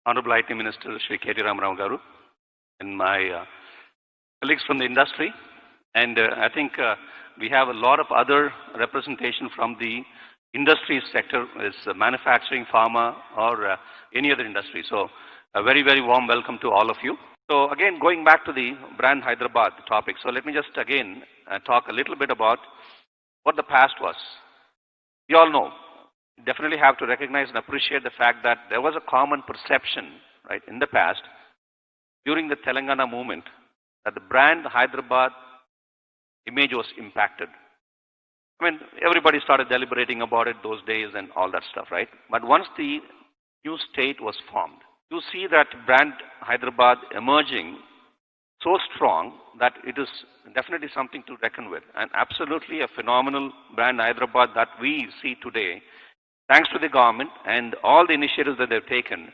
Honorable IT Minister Shri K.T. Ramarao Garu and my colleagues from the industry. And I think we have a lot of other representation from the industry sector, is manufacturing, pharma, or any other industry. So a very, very warm welcome to all of you. So again, going back to the brand Hyderabad topic. So let me just again talk a little bit about what the past was. You all know, definitely have to recognize and appreciate the fact that there was a common perception, right, in the past, during the Telangana movement, that the brand Hyderabad image was impacted. I mean, everybody started deliberating about it those days and all that stuff, right? But once the new state was formed, you see that brand Hyderabad emerging so strong that it is definitely something to reckon with, and absolutely a phenomenal brand Hyderabad that we see today, thanks to the government and all the initiatives that they've taken.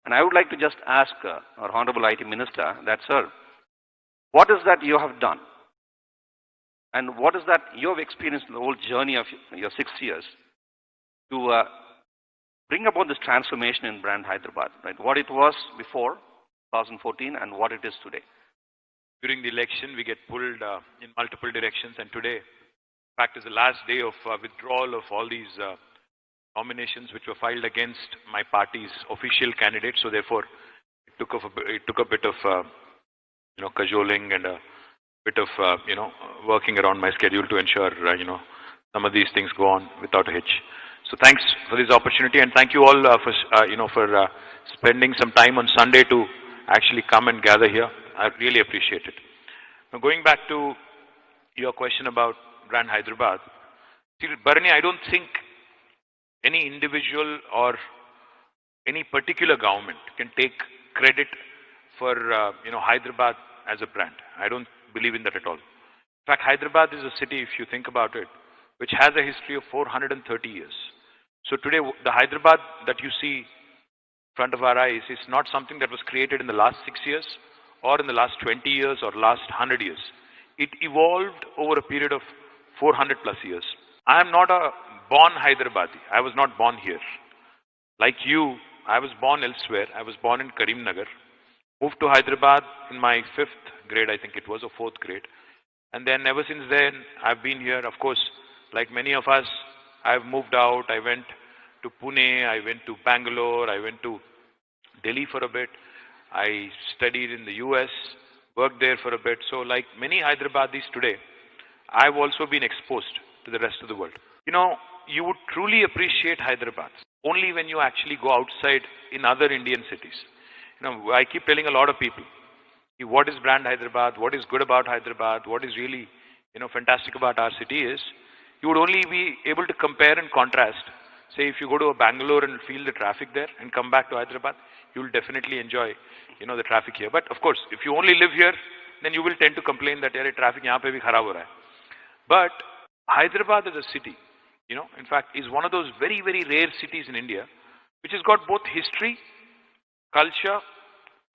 And I would like to just ask our Honorable IT Minister that, sir, what is that you have done? And what is that you have experienced in the whole journey of your 6 years to bring about this transformation in brand Hyderabad, right? What it was before 2014 and what it is today. During the election, we get pulled in multiple directions, and today, in fact, is the last day of withdrawal of all these nominations which were filed against my party's official candidate. So therefore, it took a bit of cajoling and a bit of working around my schedule to ensure some of these things go on without a hitch. So thanks for this opportunity, and thank you all for spending some time on Sunday to actually come and gather here. I really appreciate it. Now, going back to your question about brand Hyderabad, see, Bharani, I don't think any individual or any particular government can take credit for Hyderabad as a brand. I don't believe in that at all. In fact, Hyderabad is a city, if you think about it, which has a history of 430 years. So today, the Hyderabad that you see in front of our eyes is not something that was created in the last 6 years or in the last 20 years or last 100 years. It evolved over a period of 400 plus years. I am not a born Hyderabadi. I was not born here. Like you, I was born elsewhere. I was born in Karimnagar. Moved to Hyderabad in my 5th grade, I think it was, or 4th grade. And then ever since then, I've been here. Of course, like many of us, I've moved out. I went to Pune, I went to Bangalore, I went to Delhi for a bit. I studied in the US, worked there for a bit. So like many Hyderabadis today, I've also been exposed to the rest of the world. You would truly appreciate Hyderabad only when you actually go outside in other Indian cities. I keep telling a lot of people, what is brand Hyderabad, what is good about Hyderabad, what is really, fantastic about our city is, you would only be able to compare and contrast. Say if you go to a Bangalore and feel the traffic there and come back to Hyderabad, you will definitely enjoy, the traffic here. But of course, if you only live here, then you will tend to complain that traffic yahan pe bhi kharab ho raha hai. But Hyderabad as a city, in fact, is one of those very, very rare cities in India, which has got both history, culture,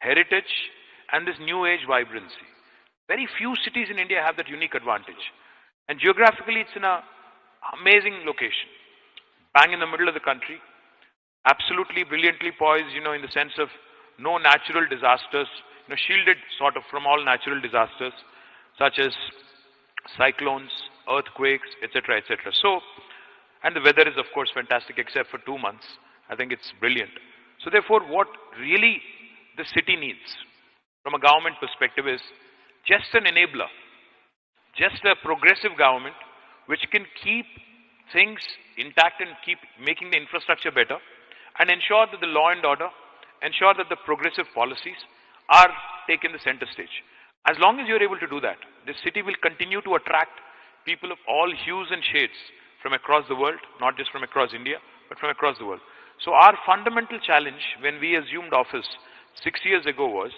heritage, and this new age vibrancy. Very few cities in India have that unique advantage. And geographically, it's in an amazing location. Bang in the middle of the country, absolutely brilliantly poised, in the sense of no natural disasters, shielded sort of from all natural disasters, such as cyclones, earthquakes, etc., etc. So, and the weather is of course fantastic except for 2 months. I think it's brilliant. So therefore, what really the city needs from a government perspective is just an enabler, just a progressive government which can keep things intact and keep making the infrastructure better and ensure that the law and order, ensure that the progressive policies are taken the center stage. As long as you're able to do that, this city will continue to attract people of all hues and shades from across the world, not just from across India, but from across the world. So our fundamental challenge when we assumed office 6 years ago was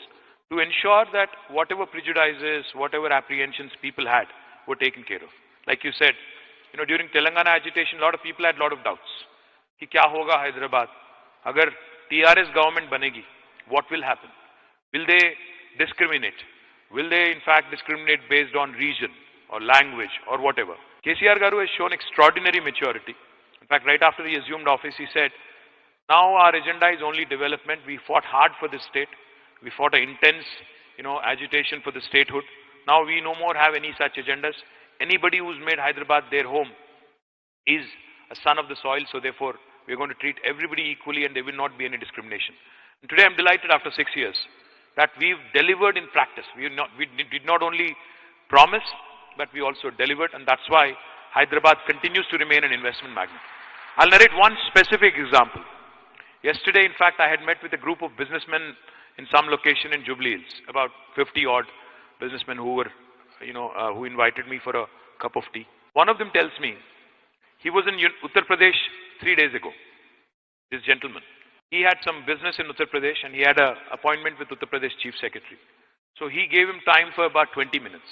to ensure that whatever prejudices, whatever apprehensions people had were taken care of. Like you said, during Telangana agitation, a lot of people had a lot of doubts. Ki kya hoga Hyderabad? Agar TRS government banegi, what will happen? Will they discriminate? Will they in fact discriminate based on region or language or whatever? KCR Garu has shown extraordinary maturity. In fact, right after he assumed office, he said, Now our agenda is only development. We fought hard for this state. We fought an intense, agitation for the statehood. Now we no more have any such agendas. Anybody who's made Hyderabad their home is a son of the soil, so therefore we are going to treat everybody equally and there will not be any discrimination. And today I'm delighted after 6 years that we've delivered in practice. We did not only promise, but we also delivered, and that's why Hyderabad continues to remain an investment magnet. I'll narrate one specific example. Yesterday, in fact, I had met with a group of businessmen in some location in Jubilee Hills, about 50 odd businessmen who were, who invited me for a cup of tea. One of them tells me, he was in Uttar Pradesh 3 days ago, this gentleman. He had some business in Uttar Pradesh and he had an appointment with Uttar Pradesh Chief Secretary. So he gave him time for about 20 minutes.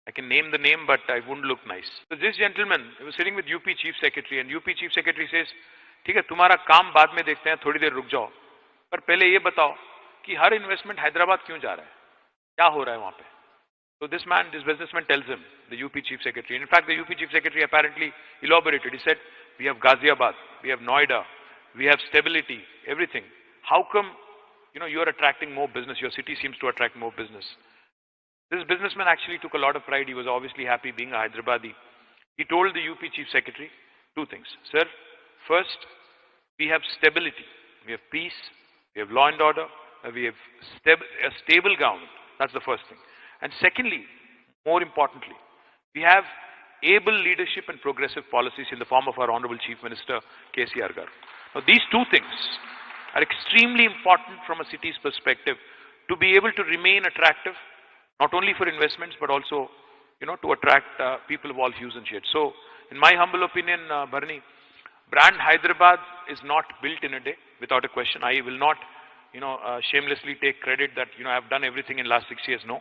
I can name the name, but it wouldn't look nice. So this gentleman, he was sitting with UP Chief Secretary and UP Chief Secretary says, ठीक है तुम्हारा काम बाद में देखते हैं, थोड़ी देर रुक जाओ, पर पहले ये बताओ कि हर इन्वेस्टमेंट हैदराबाद क्यों जा रहा है, क्या हो रहा है वहाँ पे. So this businessman tells him, the UP Chief Secretary. In fact, the UP Chief Secretary apparently elaborated. He said, we have Ghaziabad, we have Noida, we have stability, everything. How come, you are attracting more business? Your city seems to attract more business. This businessman actually took a lot of pride. He was obviously happy being a Hyderabadi. He told the UP Chief Secretary two things. Sir, first, we have stability. We have peace. We have law and order. We have a stable government. That's the first thing. And secondly, more importantly, we have able leadership and progressive policies in the form of our Honorable Chief Minister, KCR Garu. Now, these two things are extremely important from a city's perspective to be able to remain attractive, not only for investments, but also, to attract people of all hues and shades. So, in my humble opinion, Bharani, brand Hyderabad is not built in a day, without a question. I will not, shamelessly take credit that, I've done everything in last 6 years. No.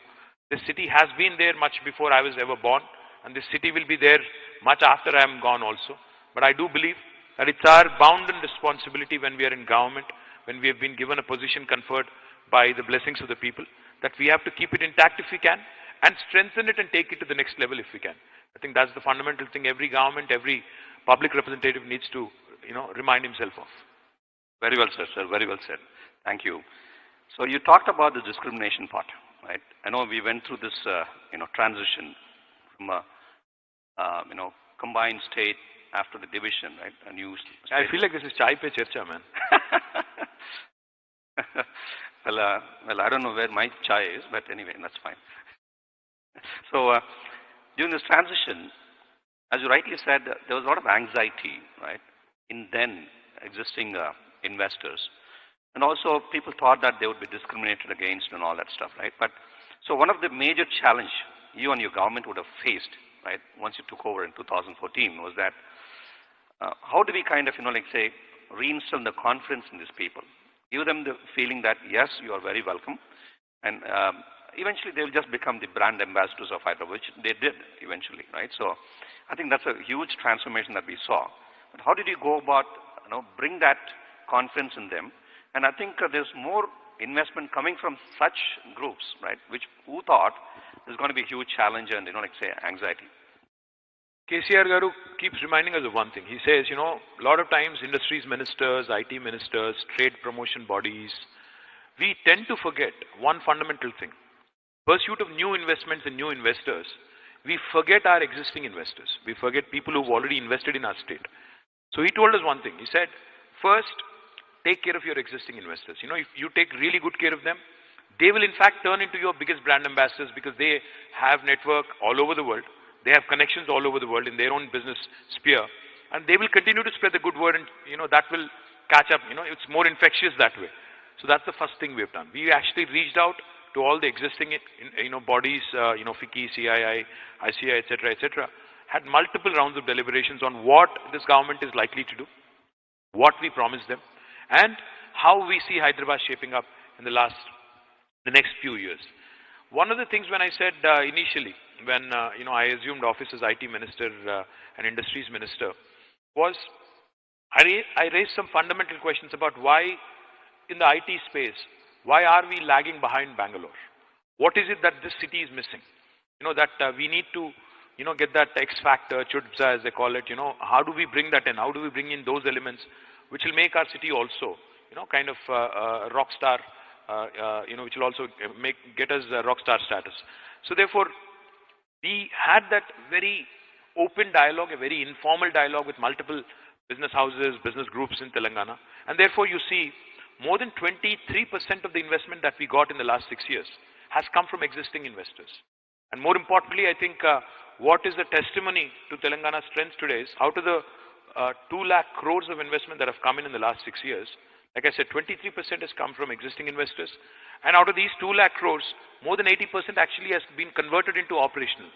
This city has been there much before I was ever born, and this city will be there much after I am gone also. But I do believe that it's our bounden responsibility when we are in government, when we have been given a position conferred by the blessings of the people, that we have to keep it intact if we can, and strengthen it and take it to the next level if we can. I think that's the fundamental thing every government, every public representative needs to, remind himself of. Very well said, sir. Very well said. Thank you. So you talked about the discrimination part, right? I know we went through this, transition from a, combined state after the division, right? A new state. I feel like this is chai pe charcha, man. Well, I don't know where my chai is, but anyway, that's fine. So during this transition, as you rightly said, there was a lot of anxiety, right, in then existing investors. And also people thought that they would be discriminated against and all that stuff, right? But so one of the major challenge you and your government would have faced, right, once you took over in 2014 was that how do we kind of, say, reinstill the confidence in these people? Give them the feeling that, yes, you are very welcome. And eventually they will just become the brand ambassadors of Hyderabad, which they did eventually, right? So I think that's a huge transformation that we saw. But how did you go about, bring that confidence in them? And I think there's more investment coming from such groups, right, who thought there's going to be a huge challenge and, say, anxiety. KCR Garu keeps reminding us of one thing. He says, a lot of times industries ministers, IT ministers, trade promotion bodies, we tend to forget one fundamental thing. Pursuit of new investments and new investors, we forget our existing investors. We forget people who've already invested in our state. So he told us one thing. He said, first, take care of your existing investors. If you take really good care of them, they will in fact turn into your biggest brand ambassadors because they have network all over the world. They have connections all over the world in their own business sphere. And they will continue to spread the good word and, that will catch up. It's more infectious that way. So that's the first thing we have done. We actually reached out to all the existing, bodies, FICCI, CII, ICI, etc., had multiple rounds of deliberations on what this government is likely to do, what we promised them, and how we see Hyderabad shaping up in the next few years. One of the things when I said initially, when I assumed office as IT Minister and Industries Minister, was I raised some fundamental questions about why in the IT space, why are we lagging behind Bangalore? What is it that this city is missing? That we need to, get that X factor, chudza as they call it, how do we bring that in? How do we bring in those elements? which will make our city also, kind of rock star, which will also get us rock star status. So therefore, we had that very open dialogue, a very informal dialogue with multiple business houses, business groups in Telangana. And therefore, you see, more than 23% of the investment that we got in the last 6 years has come from existing investors. And more importantly, I think what is the testimony to Telangana's strength today is out of the 2 lakh crores of investment that have come in the last 6 years, like I said, 23% has come from existing investors. And out of these 2 lakh crores, more than 80% actually has been converted into operational.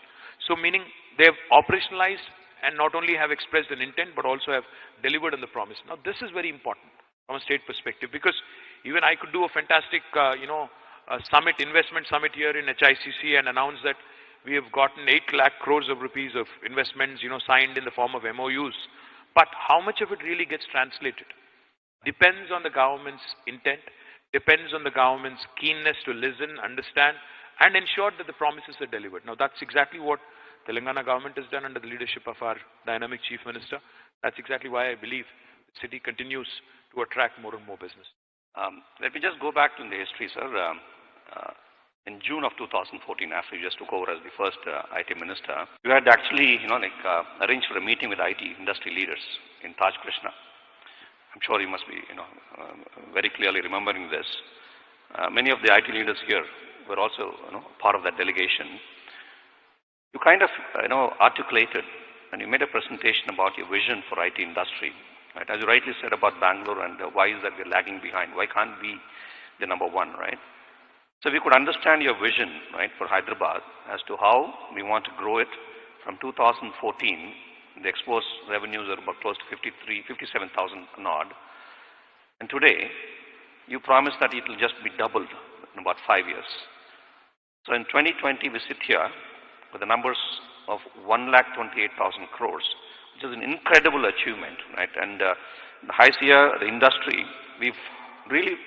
So meaning they have operationalized and not only have expressed an intent, but also have delivered on the promise. Now this is very important from a state perspective, because even I could do a fantastic, summit, investment summit here in HICC and announce that we have gotten 8 lakh crores of rupees of investments, signed in the form of MOUs. But how much of it really gets translated depends on the government's intent, depends on the government's keenness to listen, understand, and ensure that the promises are delivered. Now that's exactly what Telangana government has done under the leadership of our dynamic Chief Minister. That's exactly why I believe the city continues to attract more and more business. Let me just go back to the history, sir. In June of 2014, after you just took over as the first IT minister, you had actually, arranged for a meeting with IT industry leaders in Taj Krishna. I'm sure you must be, very clearly remembering this. Many of the IT leaders here were also, part of that delegation. You kind of, articulated and you made a presentation about your vision for IT industry. Right? As you rightly said about Bangalore and why is that we're lagging behind? Why can't we be the number one, right? So we could understand your vision, right, for Hyderabad as to how we want to grow it. From 2014, the exports revenues are about close to 57,000 and odd. And today, you promised that it will just be doubled in about 5 years. So in 2020, we sit here with the numbers of 1,28,000 crores, which is an incredible achievement, right? And the HICIA, the industry, we've really,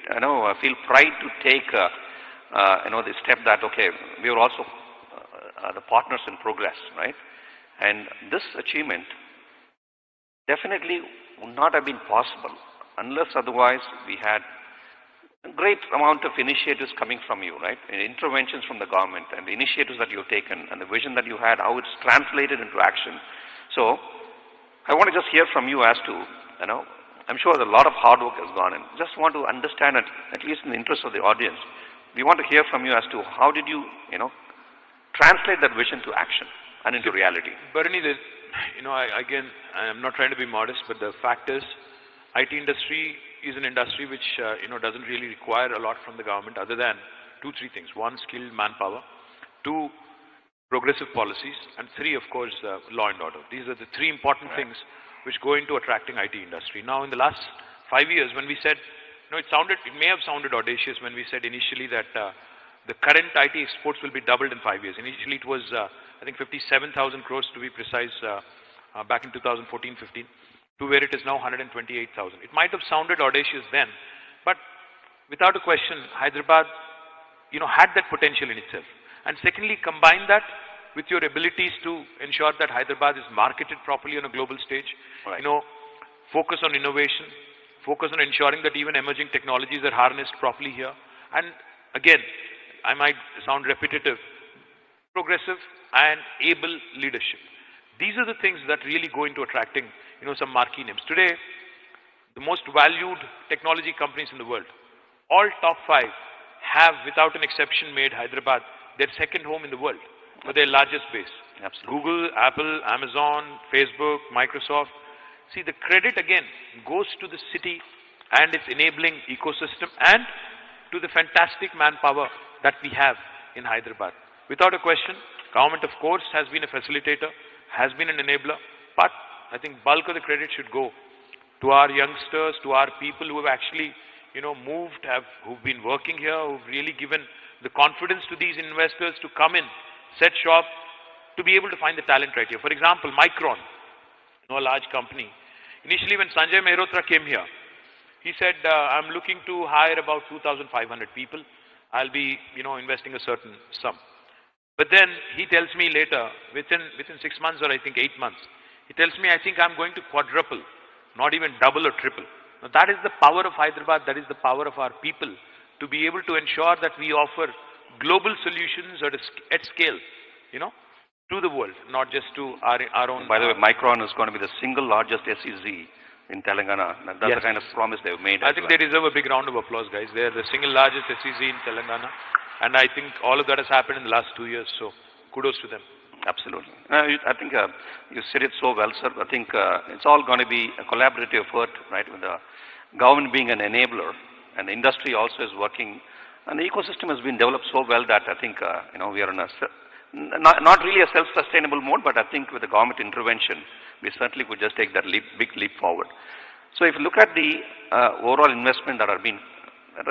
feel pride to take, the step that, okay, we are also the partners in progress, right? And this achievement definitely would not have been possible unless otherwise we had a great amount of initiatives coming from you, right? Interventions from the government and the initiatives that you've taken and the vision that you had, how it's translated into action. So I want to just hear from you as to, I'm sure a lot of hard work has gone in. Just want to understand it, at least in the interest of the audience. We want to hear from you as to how did you, translate that vision to action and into reality. Bharani, I'm not trying to be modest, but the fact is, IT industry is an industry which, doesn't really require a lot from the government other than 2-3 things. 1, skilled manpower. 2, progressive policies. And 3, of course, law and order. These are the 3 important things which go into attracting IT industry. Now, in the last 5 years, when we said, it may have sounded audacious when we said initially that the current IT exports will be doubled in 5 years. Initially, it was, I think, 57,000 crores to be precise, back in 2014-15, to where it is now 128,000. It might have sounded audacious then, but without a question, Hyderabad, had that potential in itself. And secondly, combine that with your abilities to ensure that Hyderabad is marketed properly on a global stage. Right. Focus on innovation, focus on ensuring that even emerging technologies are harnessed properly here. And again, I might sound repetitive, progressive and able leadership. These are the things that really go into attracting, some marquee names. Today, the most valued technology companies in the world, all top 5, have, without an exception, made Hyderabad their second home in the world for their largest base. Absolutely. Google, Apple, Amazon, Facebook, Microsoft. See, the credit again goes to the city and its enabling ecosystem and to the fantastic manpower that we have in Hyderabad. Without a question, government of course has been a facilitator, has been an enabler, but I think bulk of the credit should go to our youngsters, to our people who have actually, moved, who've been working here, who've really given the confidence to these investors to come in, set shop, to be able to find the talent right here. For example, Micron, a large company. Initially, when Sanjay Mehrotra came here, he said, I'm looking to hire about 2,500 people. I'll be, investing a certain sum. But then he tells me later, within 6 months or I think 8 months, he tells me, I think I'm going to quadruple, not even double or triple. Now, that is the power of Hyderabad, that is the power of our people to be able to ensure that we offer global solutions at scale, you know, to the world, not just to our own. By the way, Micron is going to be the single largest SEZ in Telangana. That's Yes. the kind of promise they've made. I think they deserve a big round of applause, guys. They are the single largest SEZ in Telangana. And I think all of that has happened in the last 2 years. So kudos to them. Absolutely. I think you said it so well, sir. I think it's all going to be a collaborative effort, right, with the government being an enabler, and the industry also is working. And the ecosystem has been developed so well that I think, we are in a, not really a self-sustainable mode, but I think with the government intervention, we certainly could just take that big leap forward. So if you look at the overall investment that are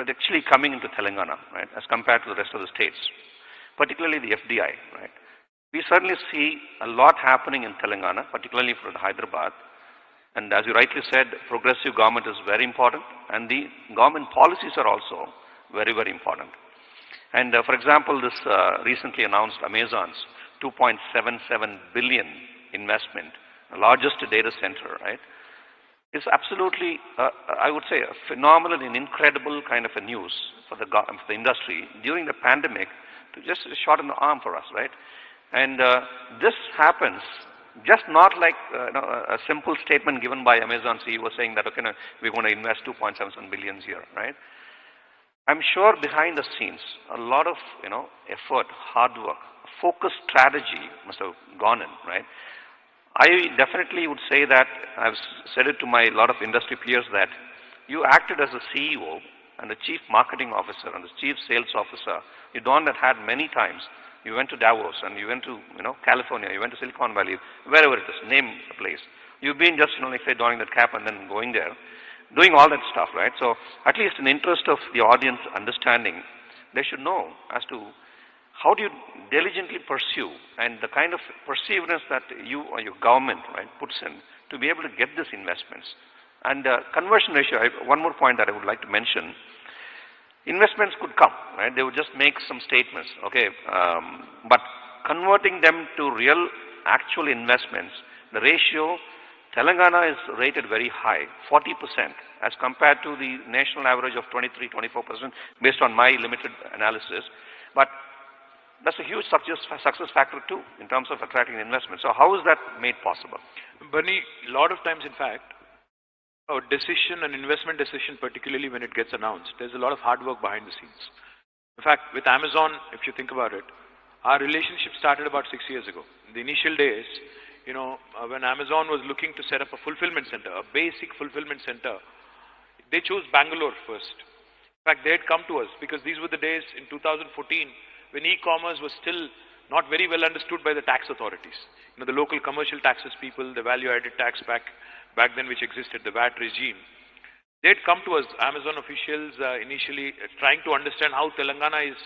actually coming into Telangana, right, as compared to the rest of the states, particularly the FDI, right, we certainly see a lot happening in Telangana, particularly for Hyderabad. And as you rightly said, progressive government is very important, and the government policies are also very, very important. And for example, this recently announced Amazon's 2.77 billion investment, the largest data center, right, is absolutely, I would say, a phenomenal and incredible kind of a news for the industry during the pandemic, to just shot in the arm for us, right? And this happens just not like a simple statement given by Amazon CEO saying that, okay, no, we're going to invest 2.77 billion here, right? I'm sure behind the scenes, a lot of, effort, hard work, focused strategy must have gone in, right? I definitely would say that, I've said it to my lot of industry peers, that you acted as a CEO and the chief marketing officer and the chief sales officer. You done that had many times. You went to Davos and you went to, California, you went to Silicon Valley, wherever it is, name a place. You've been just, like say, donning that cap and then going there, doing all that stuff, right? So at least in the interest of the audience understanding, they should know as to how do you diligently pursue and the kind of perseverance that you or your government, right, puts in to be able to get these investments. And conversion ratio, one more point that I would like to mention. Investments could come, right? They would just make some statements, okay? But converting them to real, actual investments, the ratio, Telangana is rated very high, 40%, as compared to the national average of 23, 24%, based on my limited analysis. But that's a huge success factor too, in terms of attracting investment. So how is that made possible? Bernie, a lot of times, in fact, a decision, an investment decision, particularly when it gets announced, there's a lot of hard work behind the scenes. In fact, with Amazon, if you think about it, our relationship started about 6 years ago. In the initial days, when Amazon was looking to set up a fulfillment center, a basic fulfillment center, they chose Bangalore first. In fact, they had come to us because these were the days in 2014 when e-commerce was still not very well understood by the tax authorities. The local commercial taxes people, the value-added tax back then which existed, the VAT regime. They had come to us, Amazon officials, initially trying to understand how Telangana is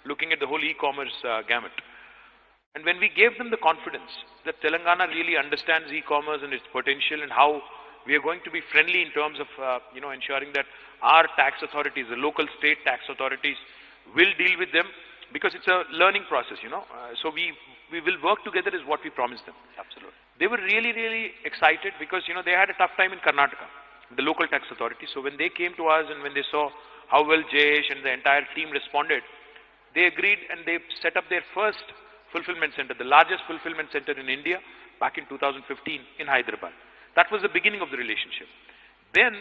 looking at the whole e-commerce gamut. And when we gave them the confidence that Telangana really understands e-commerce and its potential and how we are going to be friendly in terms of, ensuring that our tax authorities, the local state tax authorities, will deal with them, because it's a learning process, So we will work together is what we promised them. Absolutely. They were really, really excited because, they had a tough time in Karnataka, the local tax authority. So when they came to us and when they saw how well Jayesh and the entire team responded, they agreed and they set up their first fulfillment center, the largest fulfillment center in India, back in 2015 in Hyderabad. That was the beginning of the relationship. Then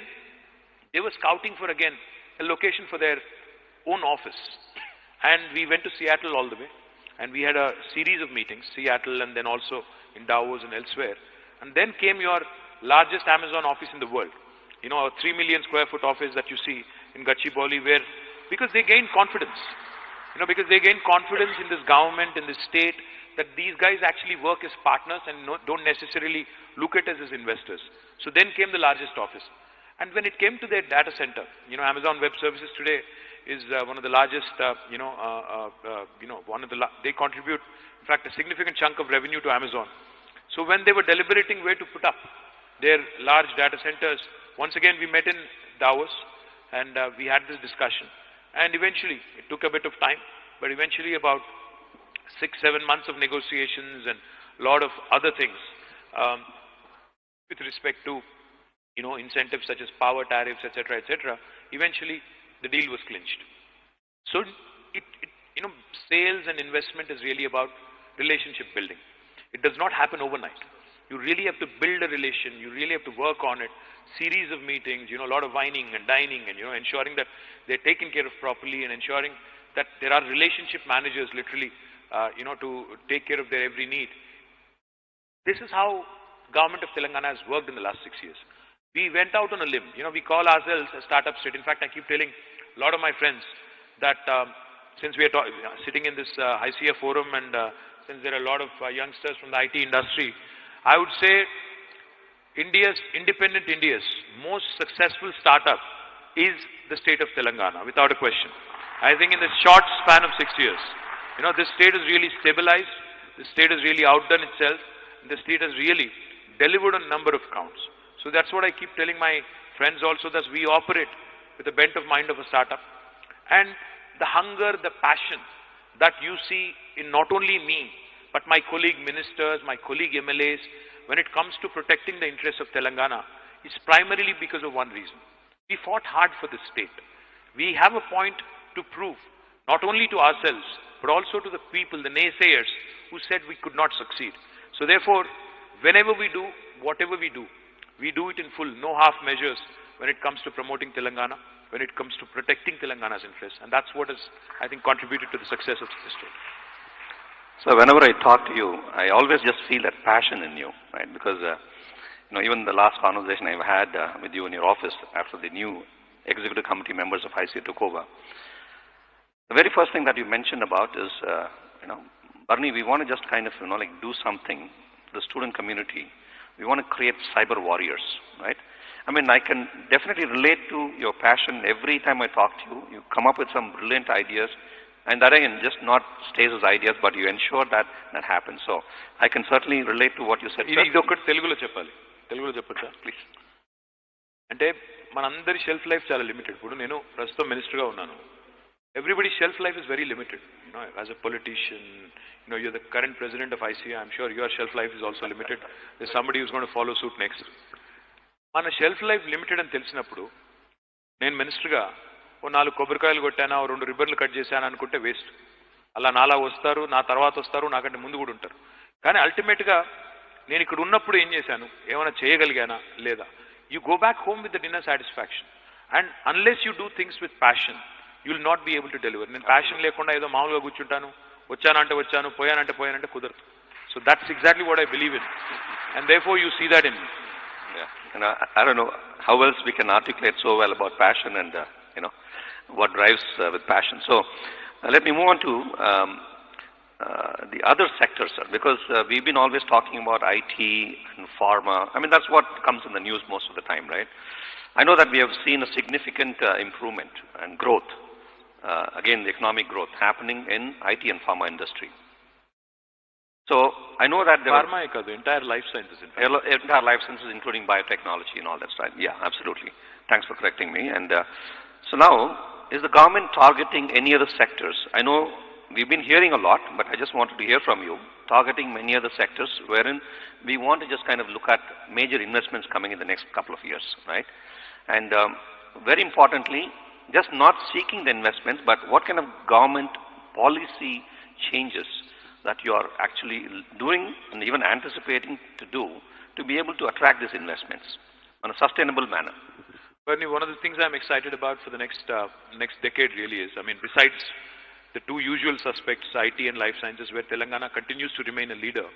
they were scouting for, again, a location for their own office. And we went to Seattle all the way. And we had a series of meetings, Seattle and then also in Davos and elsewhere. And then came your largest Amazon office in the world. A 3 million square foot office that you see in Gachibowli, because they gained confidence. Because they gained confidence in this government, in this state, that these guys actually work as partners and don't necessarily look at us as investors. So then came the largest office. And when it came to their data center, Amazon Web Services today is one of the largest, they contribute, in fact, a significant chunk of revenue to Amazon. So when they were deliberating where to put up their large data centers, once again we met in Davos and we had this discussion. And eventually, it took a bit of time, but eventually about 6-7 months of negotiations and a lot of other things with respect to incentives such as power tariffs, etc., eventually the deal was clinched. So sales and investment is really about relationship building. It does not happen overnight. You really have to build a relation. You really have to work on it. Series of meetings, a lot of whining and dining and, ensuring that they're taken care of properly and ensuring that there are relationship managers literally, to take care of their every need. This is how government of Telangana has worked in the last 6 years. We went out on a limb. We call ourselves a startup state. In fact, I keep telling a lot of my friends that since we are sitting in this ICF forum and since there are a lot of youngsters from the IT industry, I would say independent India's most successful startup is the state of Telangana, without a question. I think in the short span of 6 years, this state has really stabilized, the state has really outdone itself, and the state has really delivered on a number of counts. So that's what I keep telling my friends also, that we operate with the bent of mind of a startup. And the hunger, the passion that you see in not only me, but my colleague ministers, my colleague MLAs, when it comes to protecting the interests of Telangana, is primarily because of one reason. We fought hard for this state. We have a point to prove, not only to ourselves, but also to the people, the naysayers, who said we could not succeed. So therefore, whenever we do, whatever we do it in full, no half measures when it comes to promoting Telangana, when it comes to protecting Telangana's interests. And that's what has, I think, contributed to the success of the state. So whenever I talk to you, I always just feel that passion in you, right? Because, even the last conversation I've had with you in your office after the new executive committee members of ICA took over, the very first thing that you mentioned about is, Barney, we want to just kind of, do something for the student community. We want to create cyber warriors, right? I mean, I can definitely relate to your passion every time I talk to you. You come up with some brilliant ideas, and that again just not stays as ideas, but you ensure that that happens. So I can certainly relate to what you said. ఇది ఒకటి తెలుగులో చెప్పాలి. తెలుగులో చెప్పొచ్చా please? అంటే మనందరి shelf life చాలా limited. ఇప్పుడు నేను ప్రస్తుతం మినిస్టర్గా ఉన్నాను. Everybody's shelf life is very limited. As a politician, you're the current president of ICA. I'm sure your shelf life is also limited. There's somebody who's going to follow suit next. మన shelf life limited అని తెలిసినప్పుడు నేను మినిస్టర్గా ఓ 4 కొబ్బరికాయలు కొట్టానా, ఓ 2 రిబ్బన్లు cut చేశాను అనుకుంటే waste. అలా నాలా వస్తారు, నా తర్వాత వస్తారు, నాకంటే ముందు కూడా ఉంటారు. కానీ అల్టిమేట్గా నేను ఇక్కడ ఉన్నప్పుడు ఏం చేశాను, ఏమైనా చేయగలిగానా లేదా? You go back home with the inner satisfaction. And unless you do things with passion, you will not be able to deliver. నేను ప్యాషన్ లేకుండా ఏదో మామూలుగా కూర్చుంటాను, వచ్చానంటే వచ్చాను, పోయానంటే కుదరదు. So that's exactly what I believe in, and therefore you see that in me. Yeah. I don't know how else we can articulate so well about passion and, what drives with passion. So let me move on to the other sectors, sir, because we've been always talking about IT and pharma. I mean, that's what comes in the news most of the time, right? I know that we have seen a significant improvement and growth, again, the economic growth happening in IT and pharma industry. So I know that there pharma are entire life sciences, entire life sciences, including biotechnology and all that stuff. Yeah, absolutely. Thanks for correcting me. And so now, is the government targeting any other sectors? I know we've been hearing a lot, but I just wanted to hear from you, targeting many other sectors wherein we want to just kind of look at major investments coming in the next couple of years, right? And very importantly, just not seeking the investments, but what kind of government policy changes that you are actually doing and even anticipating to do to be able to attract these investments on a sustainable manner? Bernie, one of the things I'm excited about for the next decade really is, besides the two usual suspects, IT and life sciences, where Telangana continues to remain a leader,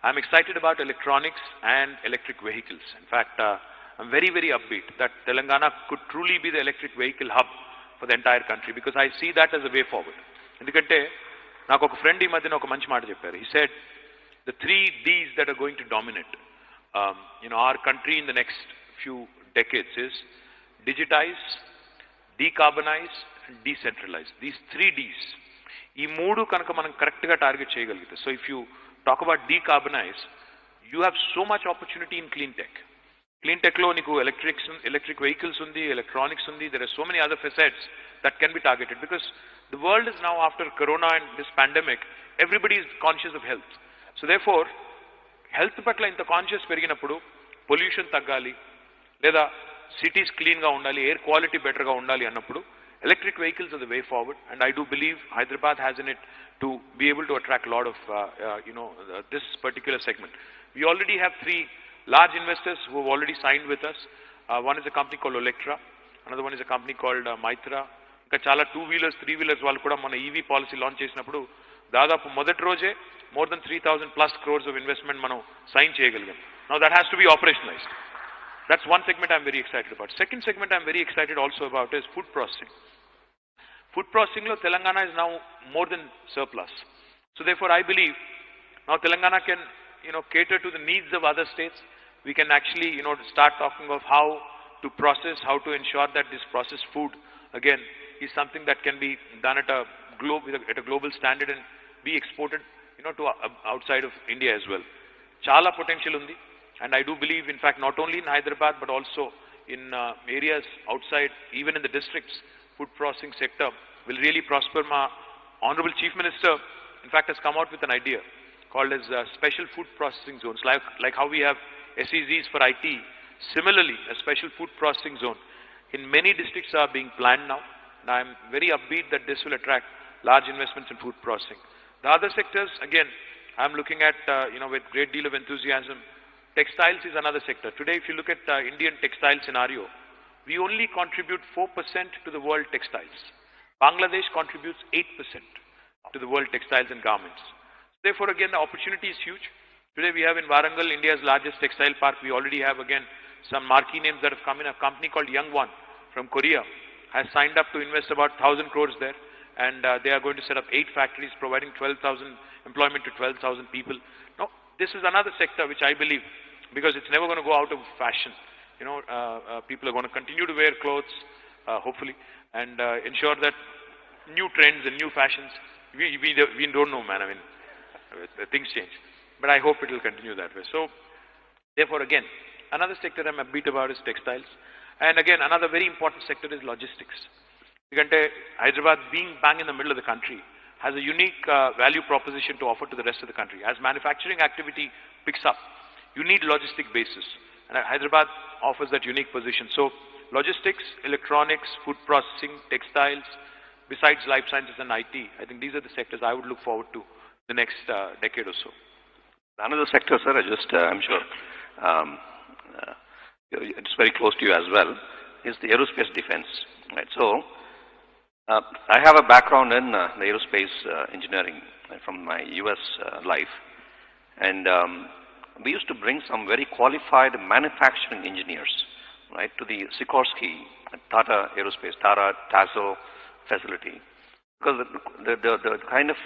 I'm excited about electronics and electric vehicles. In fact, I'm very, very upbeat that Telangana could truly be the electric vehicle hub for the entire country, because I see that as a way forward. ఎందుకంటే నాకు ఒక friend ఈ మధ్యన ఒక మంచి మాట చెప్పారు. He said the 3 Ds that are going to dominate our country in the next few decades is digitize, decarbonize and decentralize. These 3 Ds. ఈ 3 కనుక మనం కరెక్ట్గా టార్గెట్ చేయగలిగితే, so if you talk about decarbonize, you have so much opportunity in clean tech. Clean tech లో నీకు electric vehicles ఉంది, electronics ఉంది, there are so many other facets that can be targeted, because the world is now, after corona and this pandemic, everybody is conscious of health. So therefore, health patla inta conscious periginappudu pollution taggali, లేదా cities క్లీన్గా ఉండాలి, air quality బెటర్గా ఉండాలి అన్నప్పుడు electric vehicles are the way forward. And I do believe Hyderabad has in it to be able to attract a lot of, this particular segment. We already have 3 large investors who have already signed with us. One is a company called Electra, another one is a company called Mitra. ఇంకా చాలా 2-wheelers, 3-wheelers వాళ్ళు కూడా మన EV policy launch చేసినప్పుడు దాదాపు మొదటి రోజే more than 3,000+ crores of investment మనం సైన్ చేయగలిగాం. Now that has to be operationalized. That's one segment I'm very excited about. Second segment I'm very excited also about is food processing. Food processing lo Telangana is now more than surplus. So therefore I believe now Telangana can, cater to the needs of other states. We can actually, start talking of how to process, how to ensure that this processed food again is something that can be done at a global standard and be exported, to outside of India as well. Chala potential undi, and I do believe, in fact, not only in Hyderabad but also in areas outside, even in the districts, food processing sector will really prosper. My Honorable Chief Minister, in fact, has come out with an idea called as special food processing zones, like how we have SEZs for IT. Similarly, a special food processing zone in many districts are being planned now, and I am very upbeat that this will attract large investments in food processing. The other sectors, again, I am looking at, with great deal of enthusiasm. Textiles is another sector. Today, if you look at Indian textile scenario, we only contribute 4% to the world textiles. Bangladesh contributes 8% to the world textiles and garments. Therefore, again, the opportunity is huge. Today we have in Warangal, India's largest textile park. We already have, again, some marquee names that have come in. A company called Youngwon from Korea has signed up to invest about 1,000 crores there. And they are going to set up 8 factories, providing 12,000 employment to 12,000 people. Now, this is another sector which I believe, because it's never going to go out of fashion. People are going to continue to wear clothes, hopefully, and ensure that new trends and new fashions, we don't know, man. I mean, things change. But I hope it will continue that way. So, therefore, again, another sector I'm upbeat about is textiles. And again, another very important sector is logistics. Because Hyderabad, being bang in the middle of the country, has a unique value proposition to offer to the rest of the country. As manufacturing activity picks up, you need logistic basis. And Hyderabad offers that unique position. So, logistics, electronics, food processing, textiles, besides life sciences and IT, I think these are the sectors I would look forward to the next decade or so. Another sector, sir, I'm sure it's very close to you as well, is the aerospace defense. Right. So, I have a background in the aerospace engineering from my US life, and we used to bring some very qualified manufacturing engineers, right, to the Sikorsky, Tata Aerospace, Tata Tasso facility, because the kind of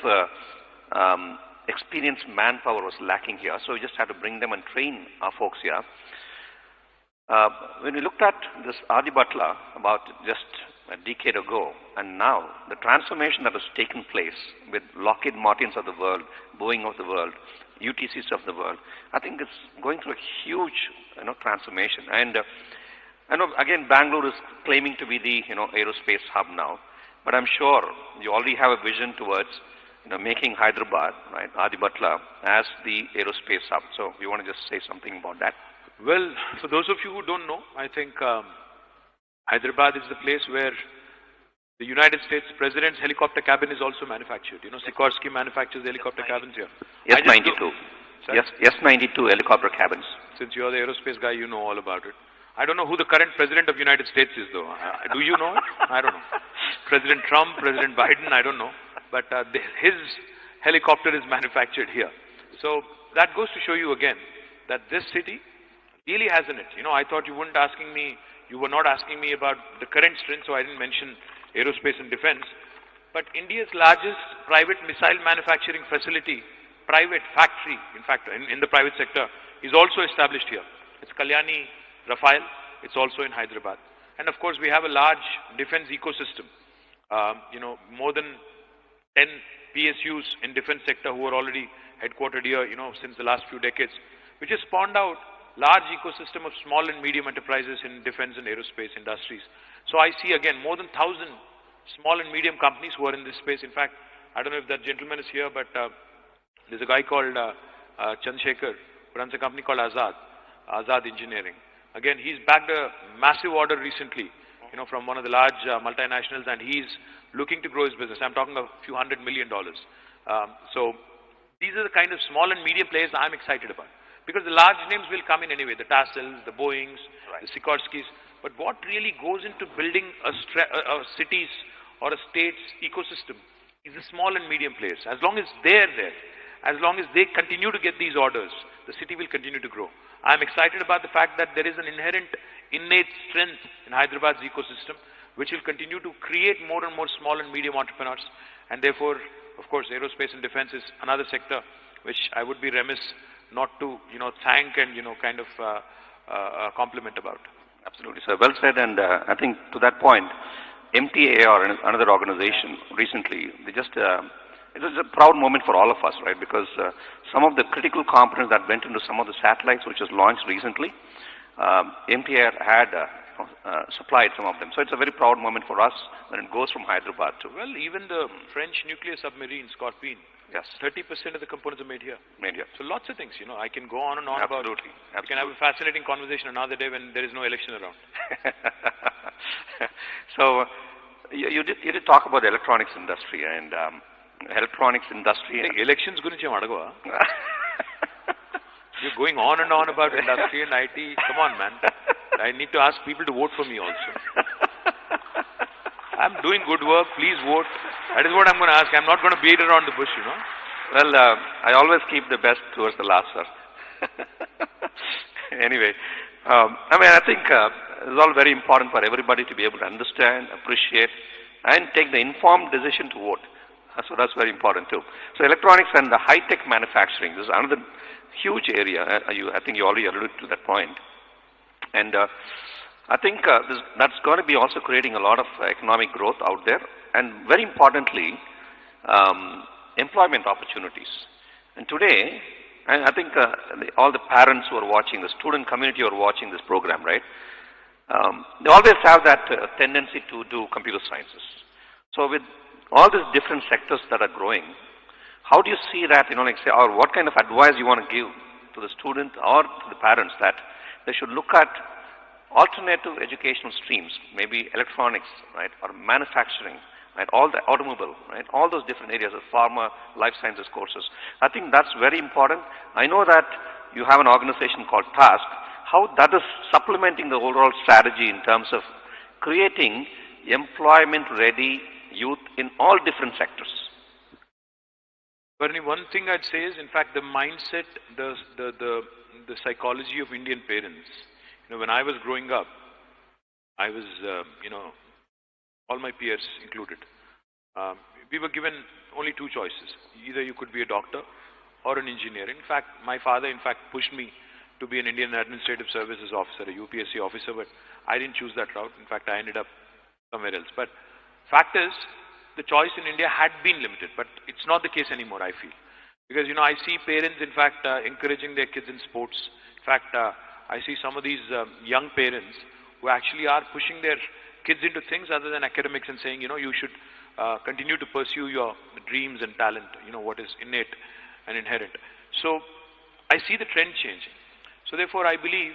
experienced manpower was lacking here, so we just had to bring them and train our folks here. When we looked at this Adi Butler about just a decade ago, and now the transformation that has taken place with Lockheed Martins of the world, Boeing of the world, UTCs of the world, I think it's going through a huge, transformation. And I know, again, Bangalore is claiming to be the, aerospace hub now, but I'm sure you already have a vision towards, making Hyderabad, right, Adi Butler, as the aerospace hub. So you want to just say something about that? Well, for those of you who don't know, I think Hyderabad is the place where the United States President's helicopter cabin is also manufactured. Sikorsky manufactures the helicopter cabins here. S-92. Yes, S-92 helicopter cabins. Since you're the aerospace guy, you know all about it. I don't know who the current President of the United States is, though. Do you know? I don't know. President Trump, President Biden, I don't know. But his helicopter is manufactured here. So that goes to show you again that this city really has in it. I thought you were not asking me about the current strength, so I didn't mention aerospace and defense. But India's largest private missile manufacturing facility, private factory, in fact, in the private sector, is also established here. It's Kalyani Rafael. It's also in Hyderabad. And of course, we have a large defense ecosystem. More than 10 PSUs in defense sector who are already headquartered here, since the last few decades, which has spawned out large ecosystem of small and medium enterprises in defense and aerospace industries. So I see, again, more than 1,000 small and medium companies who are in this space. In fact, I don't know if that gentleman is here, but there's a guy called Chandrasekhar, who runs a company called Azad Engineering. Again, he's bagged a massive order recently, from one of the large multinationals, and he's looking to grow his business. I'm talking a few $100 million. So these are the kind of small and medium players I'm excited about. Because the large names will come in anyway, the Tassels, the Boeings, the Sikorskis. But what really goes into building a city's or a state's ecosystem is the small and medium players. As long as they're there, as long as they continue to get these orders, the city will continue to grow. I'm excited about the fact that there is an inherent, innate strength in Hyderabad's ecosystem, which will continue to create more and more small and medium entrepreneurs. And therefore, of course, aerospace and defense is another sector which I would be remiss not to, thank and, kind of compliment about. Absolutely, sir. Well said. And I think to that point, MTAR, another organization, recently, they just, it was a proud moment for all of us, right? Because some of the critical components that went into some of the satellites which was launched recently, MTAR had supplied some of them. So it's a very proud moment for us when it goes from Hyderabad to... Well, even the French nuclear submarine, Scorpion, yes, 30% of the components are made here. Made here. So lots of things, I can go on and on Absolutely. about. We can have a fascinating conversation another day when there is no election around. So you did talk about the electronics industry and electronics industry. Elections gurinchi adagava. You're going on and on about industry and IT. Come on, man. I need to ask people to vote for me also. I'm doing good work. Please vote. That is what I'm going to ask. I'm not going to beat around the bush, Well, I always keep the best towards the last, sir. Anyway, I think it's all very important for everybody to be able to understand, appreciate, and take the informed decision to vote. So that's very important too. So electronics and the high-tech manufacturing, this is another huge area. I think you already alluded to that point. And I think that's going to be also creating a lot of economic growth out there. And very importantly, employment opportunities. And today, I think all the parents who are watching, the student community who are watching this program, right? They always have that tendency to do computer sciences. So with all these different sectors that are growing, how do you see that, or what kind of advice you want to give to the student or to the parents that they should look at alternative educational streams, maybe electronics, right, or manufacturing, right, all the automobile, right, all those different areas of pharma, life sciences courses. I think that's very important. I know that you have an organization called TASK, how that is supplementing the overall strategy in terms of creating employment-ready youth in all different sectors. Bernie, one thing I'd say is, in fact, the mindset, the psychology of Indian parents. When I was growing up, I was, all my peers included, we were given only two choices. Either you could be a doctor or an engineer. In fact, my father, pushed me to be an Indian Administrative Services officer, a UPSC officer, but I didn't choose that route. In fact, I ended up somewhere else. But fact is, the choice in India had been limited, but it's not the case anymore, I feel. Because, I see parents, in fact, encouraging their kids in sports. In fact, I see some of these young parents who actually are pushing their kids into things other than academics and saying, you should continue to pursue your dreams and talent, what is innate and inherent. So I see the trend changing. So therefore, I believe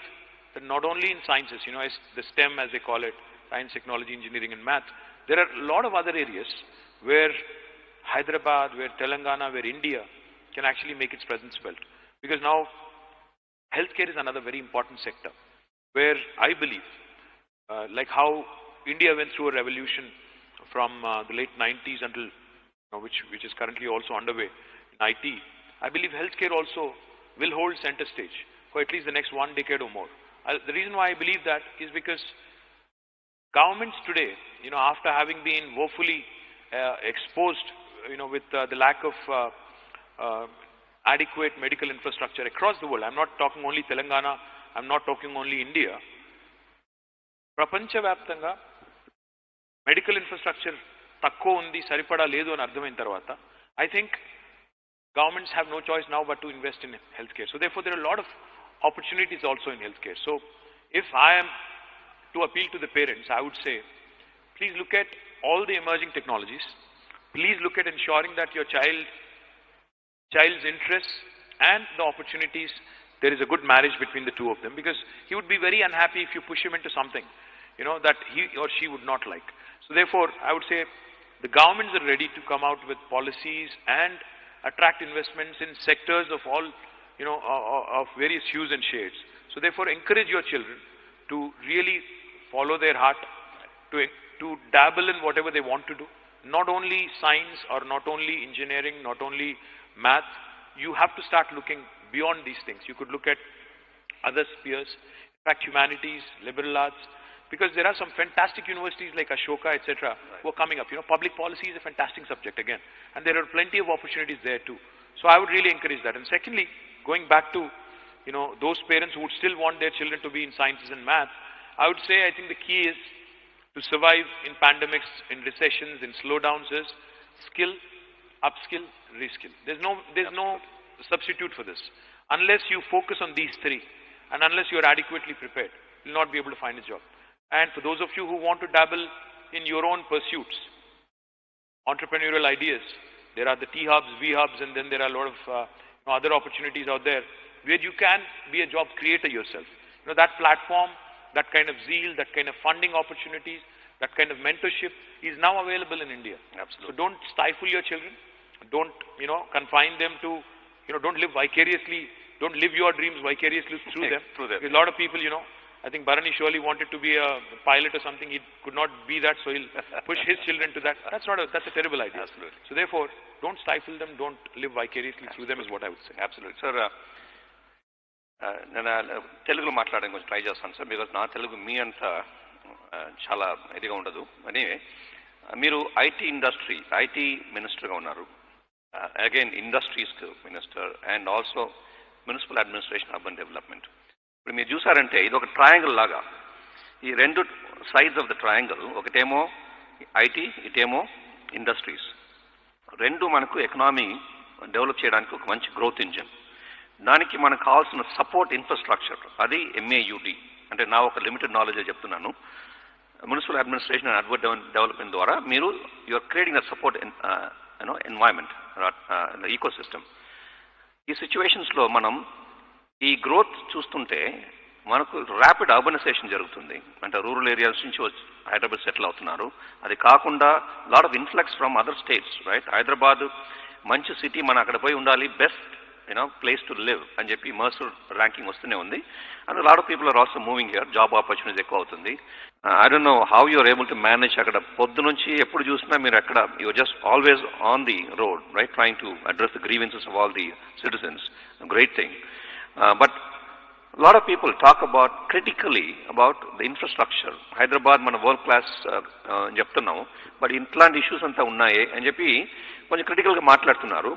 that not only in sciences, the STEM as they call it, science, technology, engineering and math, there are a lot of other areas where Hyderabad, where Telangana, where India can actually make its presence felt. Because now healthcare is another very important sector where I believe, like how India went through a revolution from the late 90s until, which is currently also underway in IT, I believe healthcare also will hold center stage for at least the next 1 decade or more. The reason why I believe that is because governments today, after having been woefully exposed, with the lack of adequate medical infrastructure across the world. I'm not talking only Telangana, I'm not talking only India. Prapancha Vyaptanga, medical infrastructure takko undi, saripada ledu ani ardhamain tarvata, I think governments have no choice now but to invest in healthcare. So therefore, there are a lot of opportunities also in healthcare. So if I am to appeal to the parents, I would say, please look at all the emerging technologies. Please look at ensuring that your child's interests and the opportunities there is a good marriage between the two of them, because he would be very unhappy if you push him into something, you know, that he or she would not like. So therefore, I would say the governments are ready to come out with policies and attract investments in sectors of all, you know, of various hues and shades. So therefore, encourage your children to really follow their heart, to dabble in whatever they want to do. Not only science or not only engineering, not only math. You have to start looking beyond these things. You could look at other spheres, in fact, humanities, liberal arts, because there are some fantastic universities like Ashoka, etc., who are coming up. You know, public policy is a fantastic subject again, and there are plenty of opportunities there too. So I would really encourage that. And secondly, going back to, you know, those parents who would still want their children to be in sciences and math, I would say I think the key is to survive in pandemics, in recessions, in slowdowns is skill, upskill, reskill. There's no substitute for this. Unless you focus on these three, and unless you are adequately prepared, you'll not be able to find a job. And for those of you who want to dabble in your own pursuits, entrepreneurial ideas, there are the T hubs, V hubs, and then there are a lot of other opportunities out there where you can be a job creator yourself. You know, that platform, that kind of zeal, that kind of funding opportunities, that kind of mentorship is now available in India. Absolutely. So don't stifle your children. Don't, you know, confine them to, you know, don't live vicariously, don't live your dreams vicariously through them. Through them. A lot of people, you know, I think Bharani surely wanted to be a pilot or something. He could not be that, so he'll push his children to that. That's a terrible idea. Absolutely. So therefore, don't stifle them, don't live vicariously through them is what I would say. Absolutely. Sir, నేను తెలుగులో మాట్లాడడానికి కొంచెం try చేస్తాను sir, because నా తెలుగు మీ అంత చాలా ఇదిగా ఉండదు. అని మీరు ఐటీ మినిస్టర్గా ఉన్నారు, again industries minister and also municipal administration urban development. ఇప్పుడు మీరు చూసారంటే ఇది ఒక ట్రయాంగిల్ లాగా, ఈ రెండు సైడ్స్ ఆఫ్ ద ట్రయాంగిల్, ఒకటేమో ఐటీ, ఇటేమో ఇండస్ట్రీస్. రెండు మనకు ఎకనామీ డెవలప్ చేయడానికి ఒక మంచి గ్రోత్ ఇంజిన్. దానికి మనకు కావాల్సిన సపోర్ట్ ఇన్ఫ్రాస్ట్రక్చర్, అది ఎంఏయుడి. అంటే నా ఒక లిమిటెడ్ నాలెడ్జ్ చెప్తున్నాను. Municipal administration and urban development ద్వారా మీరు you are creating a support environment, ecosystem. ఈ సిచ్యువేషన్స్లో మనం ఈ గ్రోత్ చూస్తుంటే మనకు ర్యాపిడ్ అర్బనైజేషన్ జరుగుతుంది. అంటే రూరల్ ఏరియాస్ నుంచి వచ్చి హైదరాబాద్ సెటిల్ అవుతున్నారు. అది కాకుండా lot of influx from other states, right? Hyderabad మంచి సిటీ, మనం అక్కడ పోయి ఉండాలి, బెస్ట్ ప్లేస్ టు లివ్ అని చెప్పి మర్సర్ ర్యాంకింగ్ వస్తూనే ఉంది. And lot of people are also moving here, job opportunities ఎక్కువ అవుతుంది. I don't know how you are able to manage. అక్కడ పొద్దు నుంచి ఎప్పుడు చూసినా మీరు అక్కడ you just always on the road, right, trying to address the grievances of all the citizens. Great thing. But lot of people talk about critically about the infrastructure. Hyderabad మన world class చెప్తున్నాము, but ఇట్లాంటి issues అంతా ఉన్నాయి అని చెప్పి కొంచెం క్రిటికల్గా మాట్లాడుతున్నారు.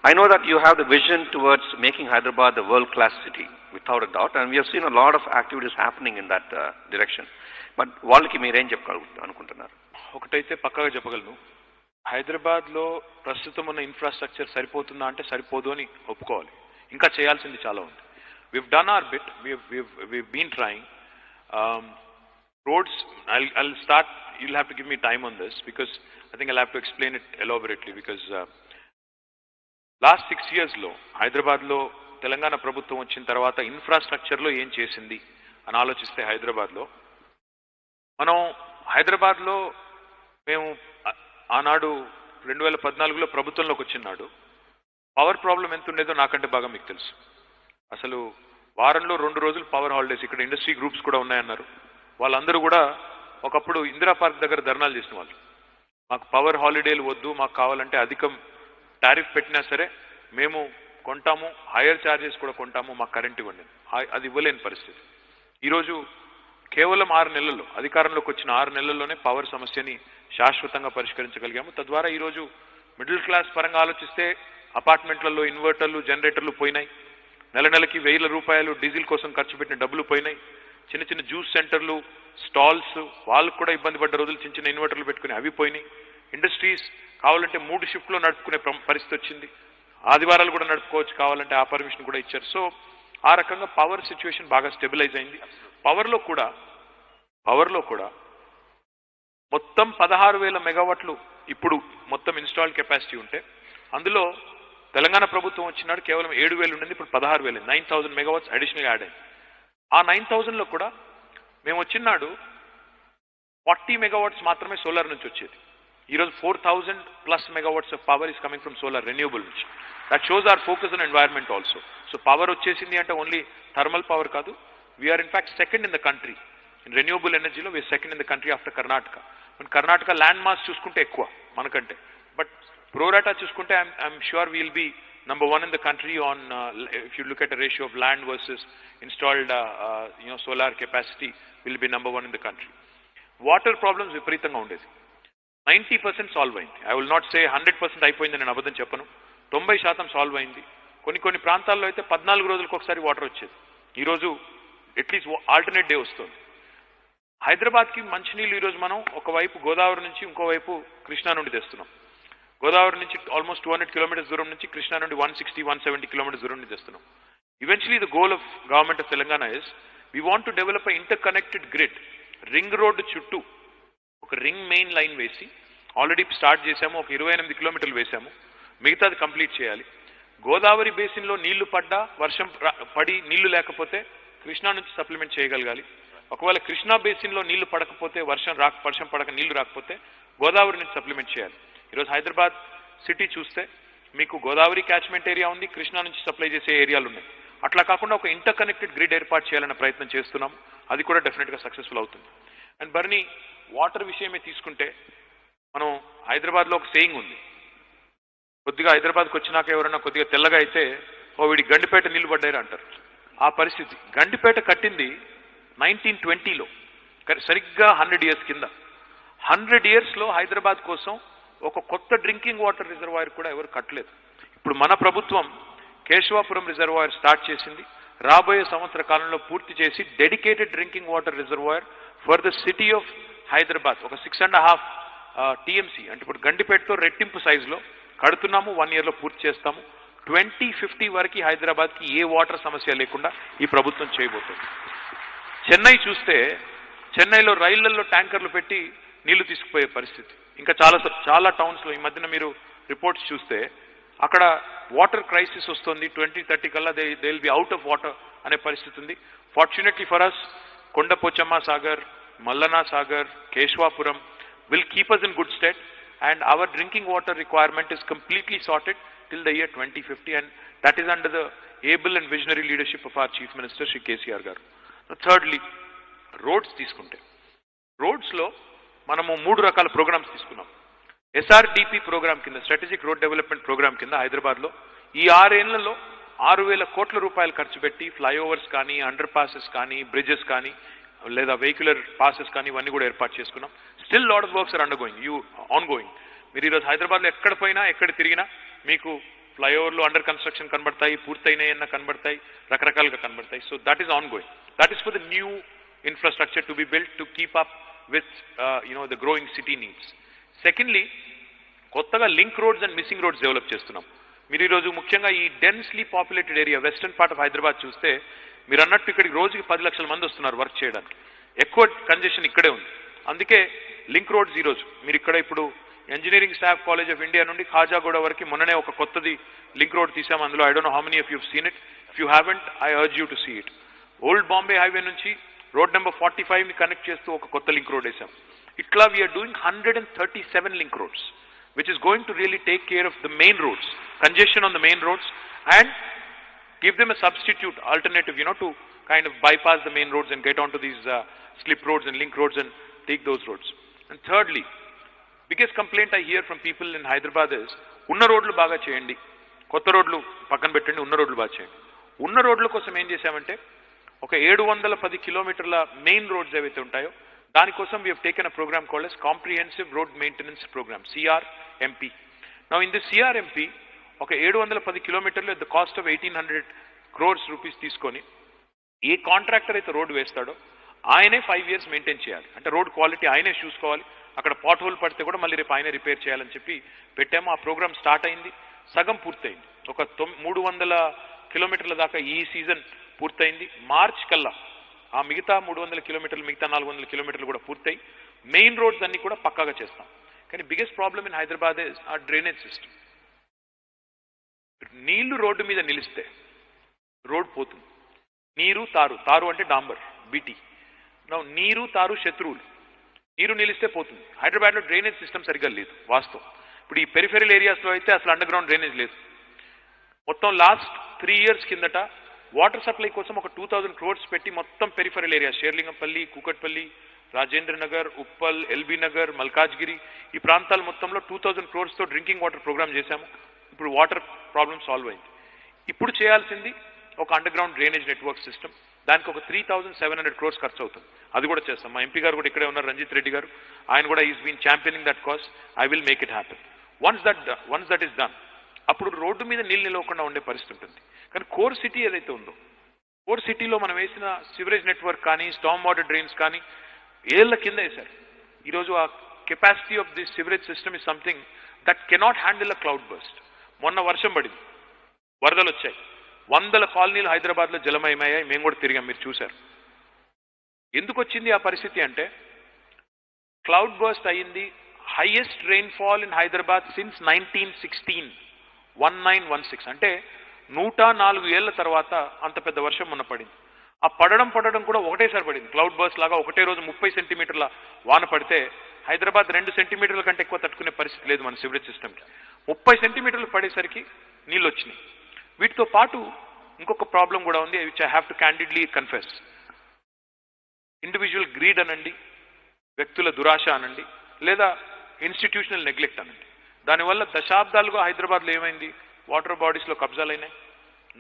I know that you have the vision towards making Hyderabad the world class city, without a doubt, and we have seen a lot of activities happening in that direction. But వాళ్ళకి మీరేం అనుకుంటున్నారు? ఒకటైతే పక్కాగా చెప్పగలను, హైదరాబాద్లో ప్రస్తుతం ఉన్న ఇన్ఫ్రాస్ట్రక్చర్ సరిపోతుందా అంటే సరిపోదు అని ఒప్పుకోవాలి. ఇంకా చేయాల్సింది చాలా ఉంది. We've done our bit. We've been trying. Roads, I'll start. You'll have to give me time on this because I think I'll have to explain it elaborately because last 6 years lo Hyderabad lo Telangana ప్రభుత్వం వచ్చిన తర్వాత infrastructure లో ఏం చేసింది అని ఆలోచిస్తే హైదరాబాద్ లో మనం హైదరాబాద్ లో మేము ఆనాడు 2014లో ప్రభుత్వంలోకి వచ్చినాడు పవర్ ప్రాబ్లం ఎంత ఉండేదో నాకంటే బాగా మీకు తెలుసు. అసలు వారంలో 2 రోజులు పవర్ హాలిడేస్. ఇక్కడ ఇండస్ట్రీ గ్రూప్స్ కూడా ఉన్నాయన్నారు. వాళ్ళందరూ కూడా ఒకప్పుడు ఇందిరా పార్క్ దగ్గర ధర్నాలు చేసిన వాళ్ళు. మాకు పవర్ హాలిడేలు వద్దు, మాకు కావాలంటే అధికం టారిఫ్ పెట్టినా సరే మేము కొంటాము, హైయర్ ఛార్జెస్ కూడా కొంటాము, మాకు కరెంట్ ఇవ్వండి. అది ఇవ్వలేని పరిస్థితి. ఈరోజు కేవలం 6 నెలల్లో, అధికారంలోకి వచ్చిన 6 నెలల్లోనే పవర్ సమస్యని శాశ్వతంగా పరిష్కరించగలిగాము. తద్వారా ఈరోజు మిడిల్ క్లాస్ పరంగా ఆలోచిస్తే అపార్ట్మెంట్లలో ఇన్వర్టర్లు, జనరేటర్లు పోయినాయి. నెలకి 1000 రూపాయలు డీజిల్ కోసం ఖర్చు పెట్టిన డబ్బులు పోయినాయి. చిన్న చిన్న జ్యూస్ సెంటర్లు, స్టాల్స్, వాళ్ళకు కూడా ఇబ్బంది పడ్డ రోజులు చిన్న చిన్న ఇన్వర్టర్లు పెట్టుకుని అవి పోయినాయి. ఇండస్ట్రీస్ కావాలంటే 3 షిఫ్ట్లో నడుపుకునే పరిస్థితి వచ్చింది. ఆదివారాలు కూడా నడుపుకోవచ్చు కావాలంటే, ఆ పర్మిషన్ కూడా ఇచ్చారు. సో ఆ రకంగా పవర్ సిచ్యువేషన్ బాగా స్టెబిలైజ్ అయింది. పవర్లో కూడా మొత్తం 16,000 మెగావాట్లు ఇప్పుడు మొత్తం ఇన్స్టాల్డ్ కెపాసిటీ ఉంటే అందులో తెలంగాణ ప్రభుత్వం వచ్చినాడు కేవలం 7,000 ఉండింది, ఇప్పుడు 16,000, 9,000 megawatts అడిషనల్గా యాడ్ అయింది. ఆ 9,000లో కూడా మేము వచ్చినాడు 40 megawatts మాత్రమే సోలార్ నుంచి వచ్చేది. ఈరోజు 4,000+ megawatts of power is coming from solar, renewable నుంచి. That shows our focus on environment also. So power వచ్చేసింది అంటే ఓన్లీ థర్మల్ పవర్ కాదు, we're in fact second in the country ఇన్ రెన్యూబుల్ ఎనర్జీలో. We're second in the country after Karnataka. మన Karnataka land mass చూసుకుంటే ఎక్కువ మనకంటే, బట్ ప్రోరాటా చూసుకుంటే I'm sure we'll be number 1 in the country on if you look at a ratio of land versus installed solar capacity, will be number 1 in the country. Water problems విపరీతంగా ఉండేది. 90% solve అయింది. I will not say 100% అయిపోయిందని నేను అబద్ధం చెప్పను. 90% solve అయింది. కొన్ని ప్రాంతాల్లో అయితే 14 రోజులకు ఒకసారి వాటర్ వచ్చేది. ఈరోజు అట్లీస్ట్ ఆల్టర్నేట్ డే వస్తుంది. హైదరాబాద్కి మంచినీళ్ళు ఈరోజు మనం ఒకవైపు గోదావరి నుంచి ఇంకోవైపు కృష్ణా నుండి తెస్తున్నాం. గోదావరి నుంచి ఆల్మోస్ట్ 200 kilometers దూరం నుంచి, కృష్ణా నుండి 160-170 kilometers దూరం నుంచి తెస్తున్నాం. Eventually the goal of government of Telangana is we want to develop interconnected grid. Ring road చుట్టూ ఒక రింగ్ మెయిన్ లైన్ వేసి ఆల్రెడీ స్టార్ట్ చేశాము. ఒక 28 kilometers వేసాము, మిగతాది కంప్లీట్ చేయాలి. గోదావరి బేసిన్లో నీళ్లు పడ్డా, వర్షం పడి నీళ్లు లేకపోతే కృష్ణా నుంచి సప్లిమెంట్ చేయగలగాలి. ఒకవేళ కృష్ణా బేసిన్లో నీళ్లు పడకపోతే, వర్షం పడక నీళ్లు రాకపోతే గోదావరి నుంచి సప్లిమెంట్ చేయాలి. ఈరోజు హైదరాబాద్ సిటీ చూస్తే మీకు గోదావరి క్యాచ్మెంట్ ఏరియా ఉంది, కృష్ణా నుంచి సప్లై చేసే ఏరియాలు ఉన్నాయి. అట్లా కాకుండా ఒక ఇంటర్ కనెక్టెడ్ గ్రిడ్ ఏర్పాటు చేయాలనే ప్రయత్నం చేస్తున్నాం. అది కూడా డెఫినెట్గా సక్సెస్ఫుల్ అవుతుంది. అండ్ బర్నీ, వాటర్ విషయమే తీసుకుంటే మనం హైదరాబాద్లో ఒక సేయింగ్ ఉంది. కొద్దిగా హైదరాబాద్కి వచ్చినాక ఎవరైనా కొద్దిగా తెల్లగా అయితే, ఓ వీడి గండిపేట నీళ్లు పడ్డారు అంటారు. ఆ పరిస్థితి. గండిపేట కట్టింది 1920లో, సరిగ్గా 100 years కింద. 100 yearsలో హైదరాబాద్ కోసం ఒక కొత్త డ్రింకింగ్ వాటర్ రిజర్వాయర్ కూడా ఎవరు కట్టలేదు. ఇప్పుడు మన ప్రభుత్వం కేశవాపురం రిజర్వాయర్ స్టార్ట్ చేసింది. రాబోయే సంవత్సర కాలంలో పూర్తి చేసి dedicated drinking water reservoir for the city of Hyderabad ఒక 6.5 TMC, అంటే ఇప్పుడు గండిపేటతో రెట్టింపు సైజులో కడుతున్నాము. 1 yearలో పూర్తి చేస్తాము. 2050 వరకు హైదరాబాద్కి ఏ వాటర్ సమస్య లేకుండా ఈ ప్రభుత్వం చేయబోతుంది. చెన్నై చూస్తే, చెన్నైలో రైళ్లలో ట్యాంకర్లు పెట్టి నీళ్లు తీసుకుపోయే పరిస్థితి. ఇంకా చాలా టౌన్స్లో ఈ మధ్యన మీరు రిపోర్ట్స్ చూస్తే అక్కడ వాటర్ క్రైసిస్ వస్తుంది. 2030 కల్లా they will be out of water అనే పరిస్థితి ఉంది. Fortunately for us, Kondapochamma Sagar, Mallanna Sagar, Keshavapuram will keep us in good state, and our drinking water requirement is completely sorted till the year 2050, and that is under the able and visionary leadership of our Chief Minister Shri KCR garu. Thirdly, roads తీసుకుంటే, రోడ్స్లో మనము 3 రకాల programmes తీసుకున్నాం. SRDP programme కింద, strategic road development programme కింద హైదరాబాద్లో ఈ 6 ఏళ్లలో 6,000 కోట్ల రూపాయలు ఖర్చు పెట్టి ఫ్లైఓవర్స్ కానీ, అండర్ పాసెస్ కానీ, బ్రిడ్జెస్ కానీ, లేదా వెహికులర్ పాసెస్ కానీ ఇవన్నీ కూడా ఏర్పాటు చేసుకున్నాం. Still lot of works are ongoing. మీరు ఈరోజు హైదరాబాద్లో ఎక్కడ పోయినా, ఎక్కడ తిరిగినా మీకు ఫ్లైఓవర్లు అండర్ కన్స్ట్రక్షన్ కనబడతాయి, పూర్తయినాయన్న కనబడతాయి, రకరకాలుగా కనబడతాయి. So that is on going. That is for the new infrastructure to be built to keep up with the growing city needs. Secondly, కొత్తగా link roads and missing roads develop చేస్తున్నాం. మీరు ఈరోజు ముఖ్యంగా ఈ densely populated area western part of Hyderabad చూస్తే, మీరు అన్నట్టు ఇక్కడికి రోజుకి 10 లక్షల మంది వస్తున్నారు వర్క్ చేయడానికి. ఎక్కువ కంజెషన్ ఇక్కడే ఉంది. అందుకే లింక్ రోడ్స్ ఈరోజు మీరు ఇక్కడ ఇప్పుడు engineering staff college of India నుండి ఖాజాగూడ వరకు మొన్ననే ఒక కొత్తది లింక్ రోడ్ తీసాము. అందులో I don't know how many of you have seen it. If you haven't, I urge you to see it. Old Bombay highway నుంచి రోడ్ నెంబర్ 45ని కనెక్ట్ చేస్తూ ఒక కొత్త లింక్ రోడ్ వేసాం. ఇట్లా we're doing 137 link roads, which is going to really take care of the main roads, congestion on the main roads, and give them a substitute alternative, to kind of bypass the main roads and get onto these slip roads and link roads and take those roads. And thirdly, biggest complaint I hear from people in Hyderabad is, unna roadlu baga cheyandi, kotta roadlu pakkan pettandi, unna roadlu baga cheyandi. Unna roadlu kosam em chesamante, ఒక 710 kilometerల main roads ఏవైతే ఉంటాయో దానికోసం we have taken a program called as Comprehensive Road Maintenance Program, CRMP. Now in this CRMP, ఒక 710 kilometerలు at the cost of 1,800 crores rupees తీసుకొని ఏ contractor అయితే road వేస్తాడో ఆయనే 5 years maintain చేయాలి. అంటే రోడ్ క్వాలిటీ ఆయనే చూసుకోవాలి. అక్కడ పాట్ హోల్ పడితే కూడా మళ్ళీ రేపు ఆయనే రిపేర్ చేయాలని చెప్పి పెట్టాము. ఆ ప్రోగ్రామ్ స్టార్ట్ అయింది, సగం పూర్తయింది. ఒక 300 kilometerల దాకా ఈ సీజన్ పూర్తయింది. మార్చ్ కల్లా ఆ మిగతా 300 kilometerలు, మిగతా 400 kilometerలు కూడా పూర్తయి మెయిన్ రోడ్స్ అన్ని కూడా పక్కాగా చేస్తాం. కానీ biggest problem in Hyderabad is ఆ డ్రైనేజ్ సిస్టమ్. నీళ్లు రోడ్డు మీద నిలిస్తే రోడ్ పోతుంది. నీరు తారు, తారు అంటే డాంబర్ బీటీ. నీరు తారు శత్రువులు. నీరు నిలిస్తే పోతుంది. హైదరాబాద్లో డ్రైనేజ్ సిస్టమ్ సరిగ్గా లేదు వాస్తవం. ఇప్పుడు ఈ పెరిఫెరల్ ఏరియాస్లో అయితే అసలు అండర్ గ్రౌండ్ డ్రైనేజ్ లేదు. మొత్తం లాస్ట్ 3 years కిందట వాటర్ సప్లై కోసం ఒక 2000 crores పెట్టి మొత్తం peripheral area Serilingampally, Kukatpally, Rajendra Nagar, Uppal, LB Nagar, Malkajgiri ఈ ప్రాంతాల మొత్తంలో 2000 crores తో డ్రింకింగ్ వాటర్ ప్రోగ్రామ్ చేశాము. ఇప్పుడు వాటర్ ప్రాబ్లం సాల్వ్ అయింది. ఇప్పుడు చేయాల్సింది ఒక under ground drainage network system. దానికి ఒక 3700 crores ఖర్చు అవుతుంది. అది కూడా చేస్తాం. మా ఎంపీ గారు కూడా ఇక్కడే ఉన్నారు, రంజిత్ రెడ్డి గారు. ఆయన కూడా is been championing that cause. I will make it happen. Once that is done, అప్పుడు రోడ్డు మీద నీళ్ళు నిలవకుండా ఉండే పరిస్థితి ఉంటుంది. కానీ కోర్ సిటీ ఏదైతే ఉందో, కోర్ సిటీలో మనం వేసిన సివరేజ్ నెట్వర్క్ కానీ స్టామ్ వాటర్ డ్రైన్స్ కానీ ఏళ్ల కింద వేశారు. ఈరోజు ఆ capacity of the sewerage system is something that cannot handle a cloud burst. మొన్న వర్షం పడింది, వరదలు వచ్చాయి, 100 కాలనీలు హైదరాబాద్లో జలమయమయ్యాయి. మేము కూడా తిరిగాం, మీరు చూశారు. ఎందుకు వచ్చింది ఆ పరిస్థితి అంటే క్లౌడ్ బర్స్ట్ అయ్యింది. Highest rainfall in Hyderabad since 1916, 1916 అంటే 104 ఏళ్ల తర్వాత అంత పెద్ద వర్షం మొన్న పడింది. ఆ పడడం కూడా ఒకటేసారి పడింది. క్లౌడ్ బర్స్ట్ లాగా ఒకటే రోజు 30 సెంటీమీటర్ల వాన పడితే హైదరాబాద్ 2 సెంటీమీటర్ల కంటే ఎక్కువ తట్టుకునే పరిస్థితి లేదు మన సివరేజ్ సిస్టమ్కి. 30 సెంటీమీటర్లు పడేసరికి నీళ్ళు వచ్చినాయి. వీటితో పాటు ఇంకొక ప్రాబ్లం కూడా ఉంది, which I have to candidly confess. Individual greed అనండి, వ్యక్తుల దురాశ అనండి, లేదా ఇన్స్టిట్యూషనల్ నెగ్లెక్ట్ అనండి. దానివల్ల దశాబ్దాలుగా హైదరాబాద్లో ఏమైంది, వాటర్ బాడీస్లో కబ్జాలు అయినాయి,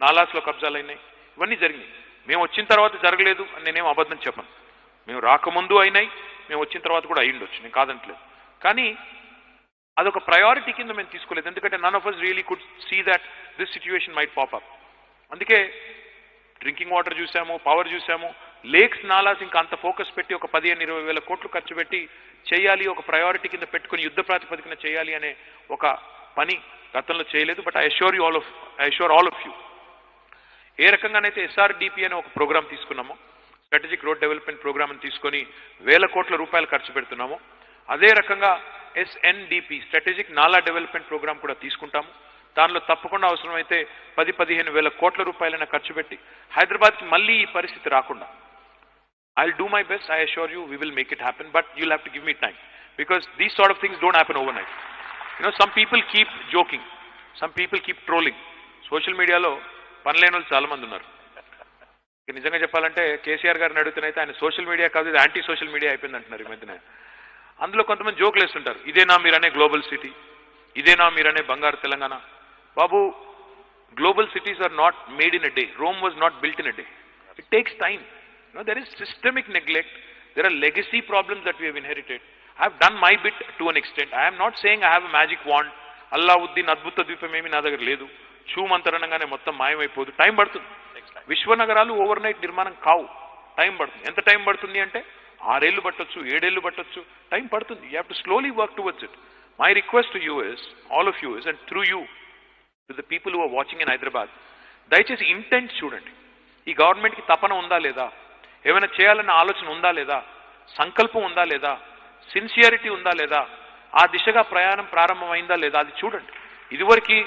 నాలాస్లో కబ్జాలు అయినాయి, ఇవన్నీ జరిగినాయి. మేము వచ్చిన తర్వాత జరగలేదు అని నేనేం అబద్ధం చెప్పను. మేము రాకముందు అయినాయి, మేము వచ్చిన తర్వాత కూడా అయ్యిండొచ్చు, నేను కాదంటలేదు. కానీ అదొక ప్రయారిటీ కింద మేము తీసుకోలేదు. ఎందుకంటే none of us really could see that this situation might pop up. అందుకే డ్రింకింగ్ వాటర్ చూసాము, పవర్ చూసాము, లేక్స్, నాలాస్ ఇంకా అంత ఫోకస్ పెట్టి ఒక 15-20 వేల కోట్లు ఖర్చు పెట్టి చేయాలి, ఒక ప్రయారిటీ కింద పెట్టుకుని యుద్ధ ప్రాతిపదికన చేయాలి అనే ఒక పని గతంలో చేయలేదు. But I assure all of you, ఏ రకంగానైతే ఎస్ఆర్డిపి అనే ఒక ప్రోగ్రామ్ తీసుకున్నామో, స్ట్రాటజిక్ రోడ్ డెవలప్మెంట్ ప్రోగ్రామ్ అని తీసుకొని 1000 కోట్ల రూపాయలు ఖర్చు పెడుతున్నామో, అదే రకంగా ఎస్ఎన్డిపి స్ట్రాటజిక్ నాలా డెవలప్మెంట్ ప్రోగ్రామ్ కూడా తీసుకుంటాము. దానిలో తప్పకుండా అవసరమైతే 10-15 వేల కోట్ల రూపాయలైనా ఖర్చు పెట్టి హైదరాబాద్కి మళ్ళీ ఈ పరిస్థితి రాకుండా I'll do my best. I assure you we will make it happen, but you'll have to give me time, because these sort of things don't happen overnight. You know, some people keep joking, some people keep trolling. Social మీడియాలో పనిలేని వాళ్ళు చాలా మంది ఉన్నారు. నిజంగా చెప్పాలంటే కేసీఆర్ గారిని అడుగుతున్నైతే ఆయన social media కాదు, ఇది యాంటీ సోషల్ మీడియా అయిపోయింది అంటున్నారు ఈ మధ్యన. అందులో కొంతమంది జోకులు వేస్తుంటారు, ఇదేనా మీరనే గ్లోబల్ సిటీ, ఇదేనా మీరనే బంగారు తెలంగాణ. బాబు, global cities are not made in a day. Rome was not built in a day. It takes time. You know, there is systemic neglect. There are legacy problems that we have inherited. I have done my bit to an extent. I am not saying I have a magic wand. Allauddin అద్భుత ద్వీపం ఏమి నా దగ్గర లేదు, చూమంతరణంగానే మొత్తం మాయమైపోదు. Time పడుతుంది. విశ్వనగరాలు over night నిర్మాణం కావు, టైం పడుతుంది. ఎంత టైం పడుతుంది అంటే 6 ఏళ్ళు పట్టొచ్చు, 7 ఏళ్ళు పట్టొచ్చు, టైం పడుతుంది. You have to slowly work towards it. My request to you is, all of you is, and through you to the people who are watching in Hyderabad, దయచేసి ఇంటెంట్ చూడండి. ఈ గవర్నమెంట్కి తపన ఉందా లేదా, ఏమైనా చేయాలన్న ఆలోచన ఉందా లేదా, సంకల్పం ఉందా లేదా, సిన్సియారిటీ ఉందా లేదా, ఆ దిశగా ప్రయాణం ప్రారంభమైందా లేదా, అది చూడండి. ఇదివరకు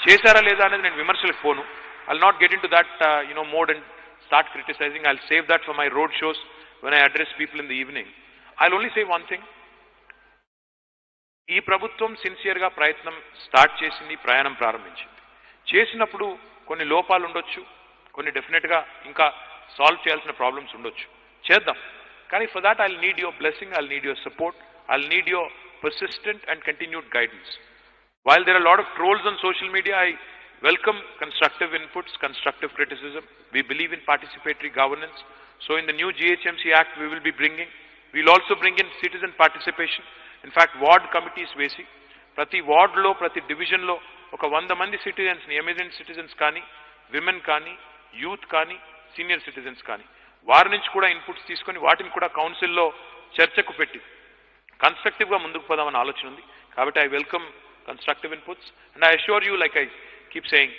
చేశారా లేదా అనేది నేను విమర్శలకు పోను. I will not get into that mode and start criticising. I will save that for my road shows when I address people in the evening. I'll only say one thing. ఈ ప్రభుత్వం సిన్సియర్గా ప్రయత్నం start చేసింది, ప్రయాణం ప్రారంభించింది. చేసినప్పుడు కొన్ని లోపాలు ఉండొచ్చు, కొన్ని డెఫినెట్గా ఇంకా సాల్వ్ చేయాల్సిన ప్రాబ్లమ్స్ ఉండొచ్చు, చేద్దాం. కానీ for that I'll need your blessing, I'll need your support, I'll need your persistent and continued guidance. While there are a lot of trolls on social media, I welcome constructive inputs, constructive criticism. We believe in participatory governance. So in the new GHMC Act, we will be we'll also bring in citizen participation. In fact, ward committees వేసి ప్రతి వార్డులో, ప్రతి డివిజన్లో ఒక 100 మంది సిటిజన్స్ని, eminent citizens కానీ, women కానీ, youth కానీ, సీనియర్ సిటిజన్స్ కానీ, వారి నుంచి కూడా ఇన్పుట్స్ తీసుకొని వాటిని కూడా కౌన్సిల్లో చర్చకు పెట్టి కన్స్ట్రక్టివ్గా ముందుకు పోదామని ఆలోచన ఉంది. కాబట్టి I welcome constructive inputs, and I assure you, like I keep saying,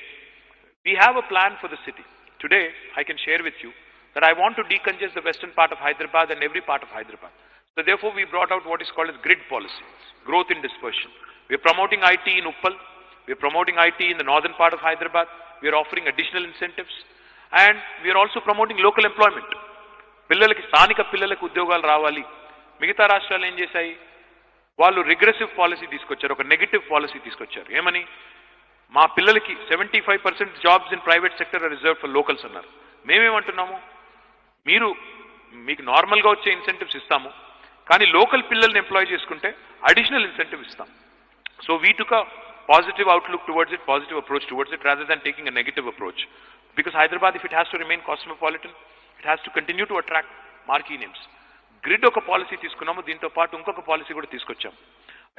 we have a plan for the city. Today, I can share with you that I want to decongest the western part of Hyderabad and every part of Hyderabad. So therefore, we brought out what is called as grid policy, growth in dispersion. We are promoting IT in Uppal, We're promoting IT in the northern part of Hyderabad. We're offering additional incentives. And we're also promoting local employment. పిల్లలకి స్థానిక పిల్లలకు ఉద్యోగాలు రావాలి. మిగతా రాష్ట్రాలు ఏం చేశాయి? వాళ్ళు రిగ్రెసివ్ పాలసీ తీసుకొచ్చారు, ఒక నెగటివ్ పాలసీ తీసుకొచ్చారు. ఏమని? మా పిల్లలకి 75% jobs in private sector are reserve for locals అన్నారు. మేమేమంటున్నాము? మీకు నార్మల్గా వచ్చే ఇన్సెంటివ్స్ ఇస్తాము, కానీ లోకల్ పిల్లల్ని ఎంప్లాయ్ చేసుకుంటే అడిషనల్ ఇన్సెంటివ్ ఇస్తాం. So we took a positive outlook towards it, positive approach towards it, rather than taking a negative approach. Because Hyderabad, if it has to remain cosmopolitan, it has to continue to attract marquee names. Grid oka policy తీసుకున్నాము, దీంతో పాటు ఇంకొక policy కూడా తీసుకొచ్చాము,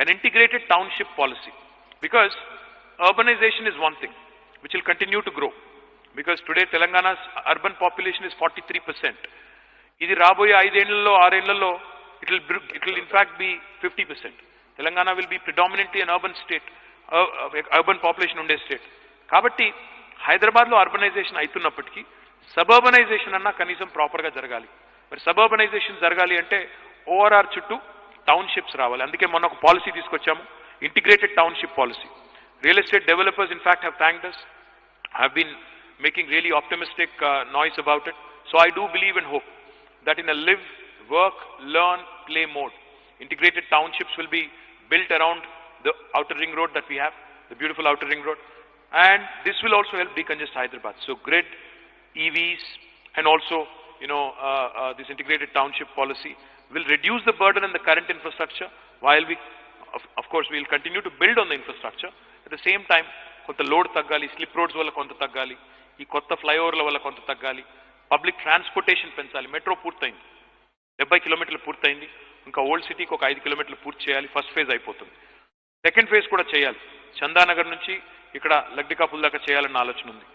an integrated township policy. Because urbanization is one thing which will continue to grow. Because today Telangana's urban population is 43%. ఇది రాబోయే 5 ఏళ్లలో 6 ఏళ్లలో it will in fact be 50%. Telangana will be predominantly an urban state, urban population ఉండే state. కాబట్టి హైదరాబాద్లో urbanisation అవుతున్నప్పటికీ సబర్బనైజేషన్ అన్నా కనీసం ప్రాపర్గా జరగాలి. మరి సబర్బనైజేషన్ జరగాలి అంటే ఓఆర్ఆర్ చుట్టూ టౌన్షిప్స్ రావాలి. అందుకే మొన్న ఒక పాలసీ తీసుకొచ్చాము, integrated township policy. Real estate developers in fact have thanked us, have been making really optimistic noise about it. So I do believe and hope that in a live, work, learn, play mode, integrated townships will be built around the outer ring road that we have, the beautiful outer ring road, and this will also help decongest Hyderabad. So grid, EVs, and also this integrated township policy will reduce the burden on the current infrastructure, while we of course we will continue to build on the infrastructure. At the same time, కొంత load తగ్గాలి, slip roads వల్ల కొంత తగ్గాలి, ఈ కొత్త ఫ్లైఓవర్ల వల్ల కొంత తగ్గాలి, పబ్లిక్ ట్రాన్స్పోర్టేషన్ పెంచాలి. మెట్రో పూర్తయింది, 70 కిలోమీటర్లు పూర్తయింది, ఇంకా ఓల్డ్ సిటీకి ఒక 5 కిలోమీటర్లు పూర్తి చేయాలి. ఫస్ట్ ఫేజ్ అయిపోతుంది, సెకండ్ ఫేజ్ కూడా చేయాలి. చందానగర్ నుంచి ఇక్కడ లగ్డికాపుల్ దాకా చేయాలన్న ఆలోచన ఉంది.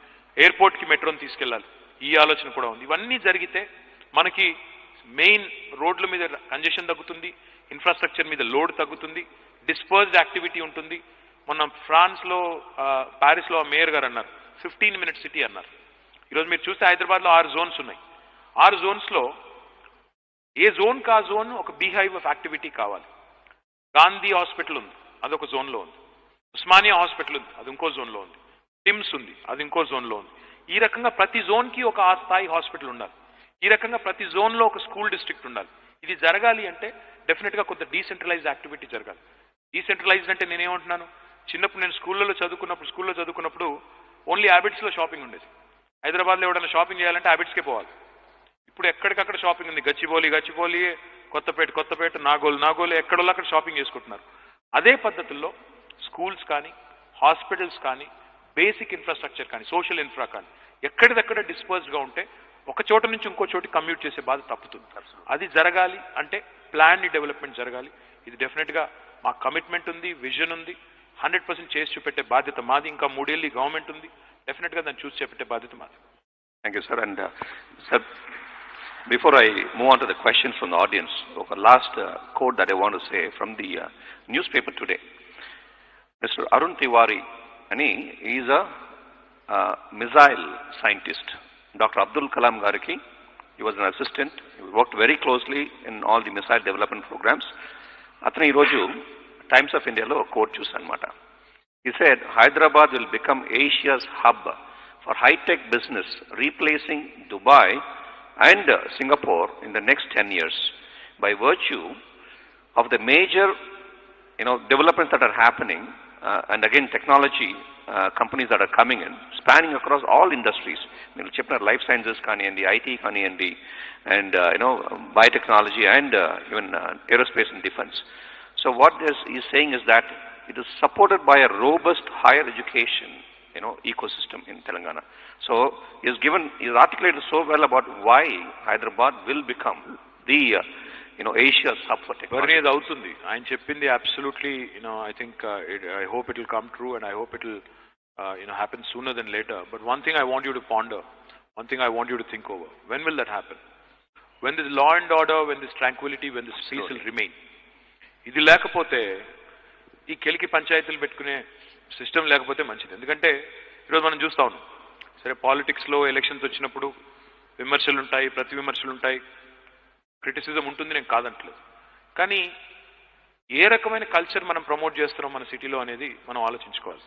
ఎయిర్పోర్ట్కి మెట్రోని తీసుకెళ్లాలి, ఈ ఆలోచన కూడా ఉంది. ఇవన్నీ జరిగితే మనకి మెయిన్ రోడ్ల మీద కంజెషన్ తగ్గుతుంది, ఇన్ఫ్రాస్ట్రక్చర్ మీద లోడ్ తగ్గుతుంది, డిస్పర్స్డ్ యాక్టివిటీ ఉంటుంది. మొన్న ఫ్రాన్స్లో ప్యారిస్లో మేయర్ గారు అన్నారు 15 మినిట్ సిటీ అన్నారు. ఈరోజు మీరు చూస్తే హైదరాబాద్లో 6 జోన్స్ ఉన్నాయి. 6 జోన్స్లో ఏ జోన్ కా జోన్ ఒక బీహైవ్ ఆఫ్ యాక్టివిటీ కావాలి. గాంధీ హాస్పిటల్ ఉంది, అదొక జోన్లో ఉంది. ఉస్మానియా హాస్పిటల్ ఉంది, అది ఇంకో జోన్లో ఉంది. టిమ్స్ ఉంది, అది ఇంకో జోన్లో ఉంది. ఈ రకంగా ప్రతి జోన్కి ఒక ఆ స్థాయి హాస్పిటల్ ఉండాలి. ఈ రకంగా ప్రతి జోన్లో ఒక స్కూల్ డిస్ట్రిక్ట్ ఉండాలి. ఇది జరగాలి అంటే డెఫినెట్గా కొంత డీసెంట్రలైజ్డ్ యాక్టివిటీ జరగాలి. డీసెంట్రలైజ్డ్ అంటే నేనేమంటున్నాను, చిన్నప్పుడు నేను స్కూల్లో చదువుకున్నప్పుడు ఓన్లీ హ్యాబిట్స్లో షాపింగ్ ఉండేది. హైదరాబాద్లో ఎవరైనా షాపింగ్ చేయాలంటే హ్యాబిట్స్కే పోవాలి. ఇప్పుడు ఎక్కడికక్కడ షాపింగ్ ఉంది. గచ్చిబౌలి, కొత్తపేట, నాగోలు ఎక్కడోళ్ళు అక్కడ షాపింగ్ చేసుకుంటున్నారు. అదే పద్ధతుల్లో స్కూల్స్ కానీ, హాస్పిటల్స్ కానీ, బేసిక్ ఇన్ఫ్రాస్ట్రక్చర్ కానీ, సోషల్ ఇన్ఫ్రా కానీ ఎక్కడిదక్కడ డిస్పర్స్డ్గా ఉంటే ఒక చోట నుంచి ఇంకో చోటికి కమ్యూట్ చేసే బాధ తప్పుతుంది. అది జరగాలి అంటే ప్లాన్ డెవలప్మెంట్ జరగాలి. ఇది డెఫినెట్గా మా కమిట్మెంట్ ఉంది, విజన్ ఉంది. 100% చేసి చూపెట్టే బాధ్యత మాది. ఇంకా 3 ఏళ్ళు గవర్నమెంట్ ఉంది, డెఫినెట్గా దాన్ని చూసి చేపెట్టే బాధ్యత మాది. Thank you, sir. And sir, before I move on to the questions from the audience, last quote that I want to say from the newspaper today. Mr. Arun Tiwari, and he is a missile scientist. Dr. Abdul Kalam Gariki, he was an assistant. He worked very closely in all the missile development programs. Atani ee roju Times of India lo quote chusanamata. He said, Hyderabad will become Asia's hub for high-tech business, replacing Dubai and Singapore in the next 10 years by virtue of the major developments that are happening, and again technology companies that are coming in, spanning across all industries. Meenu cheppina life sciences kaniyandi, IT kaniyandi, and biotechnology, and even aerospace and defense. So what he's saying is that it is supported by a robust higher education ecosystem in Telangana. So he's articulated so well about why Hyderabad will become the Asia's hub for technology. Varni adi avutundi. Ayan cheppindi absolutely, I think I hope it will come true, and I hope it will happen sooner than later. But one thing I want you to ponder, one thing I want you to think over. When will that happen? When this law and order, when this tranquility, when this peace will remain. ఇది లేకపోతే ఈ కెలికి పంచాయతీలు పెట్టుకునే system లేకపోతే మంచిది. ఎందుకంటే ఈరోజు మనం చూస్తా ఉన్నాం, సరే పాలిటిక్స్లో ఎలక్షన్స్ వచ్చినప్పుడు విమర్శలు ఉంటాయి, ప్రతి విమర్శలు ఉంటాయి, క్రిటిసిజం ఉంటుంది, నేను కాదంటలేదు. కానీ ఏ రకమైన కల్చర్ మనం ప్రమోట్ చేస్తున్నాం మన సిటీలో అనేది మనం ఆలోచించుకోవాలి.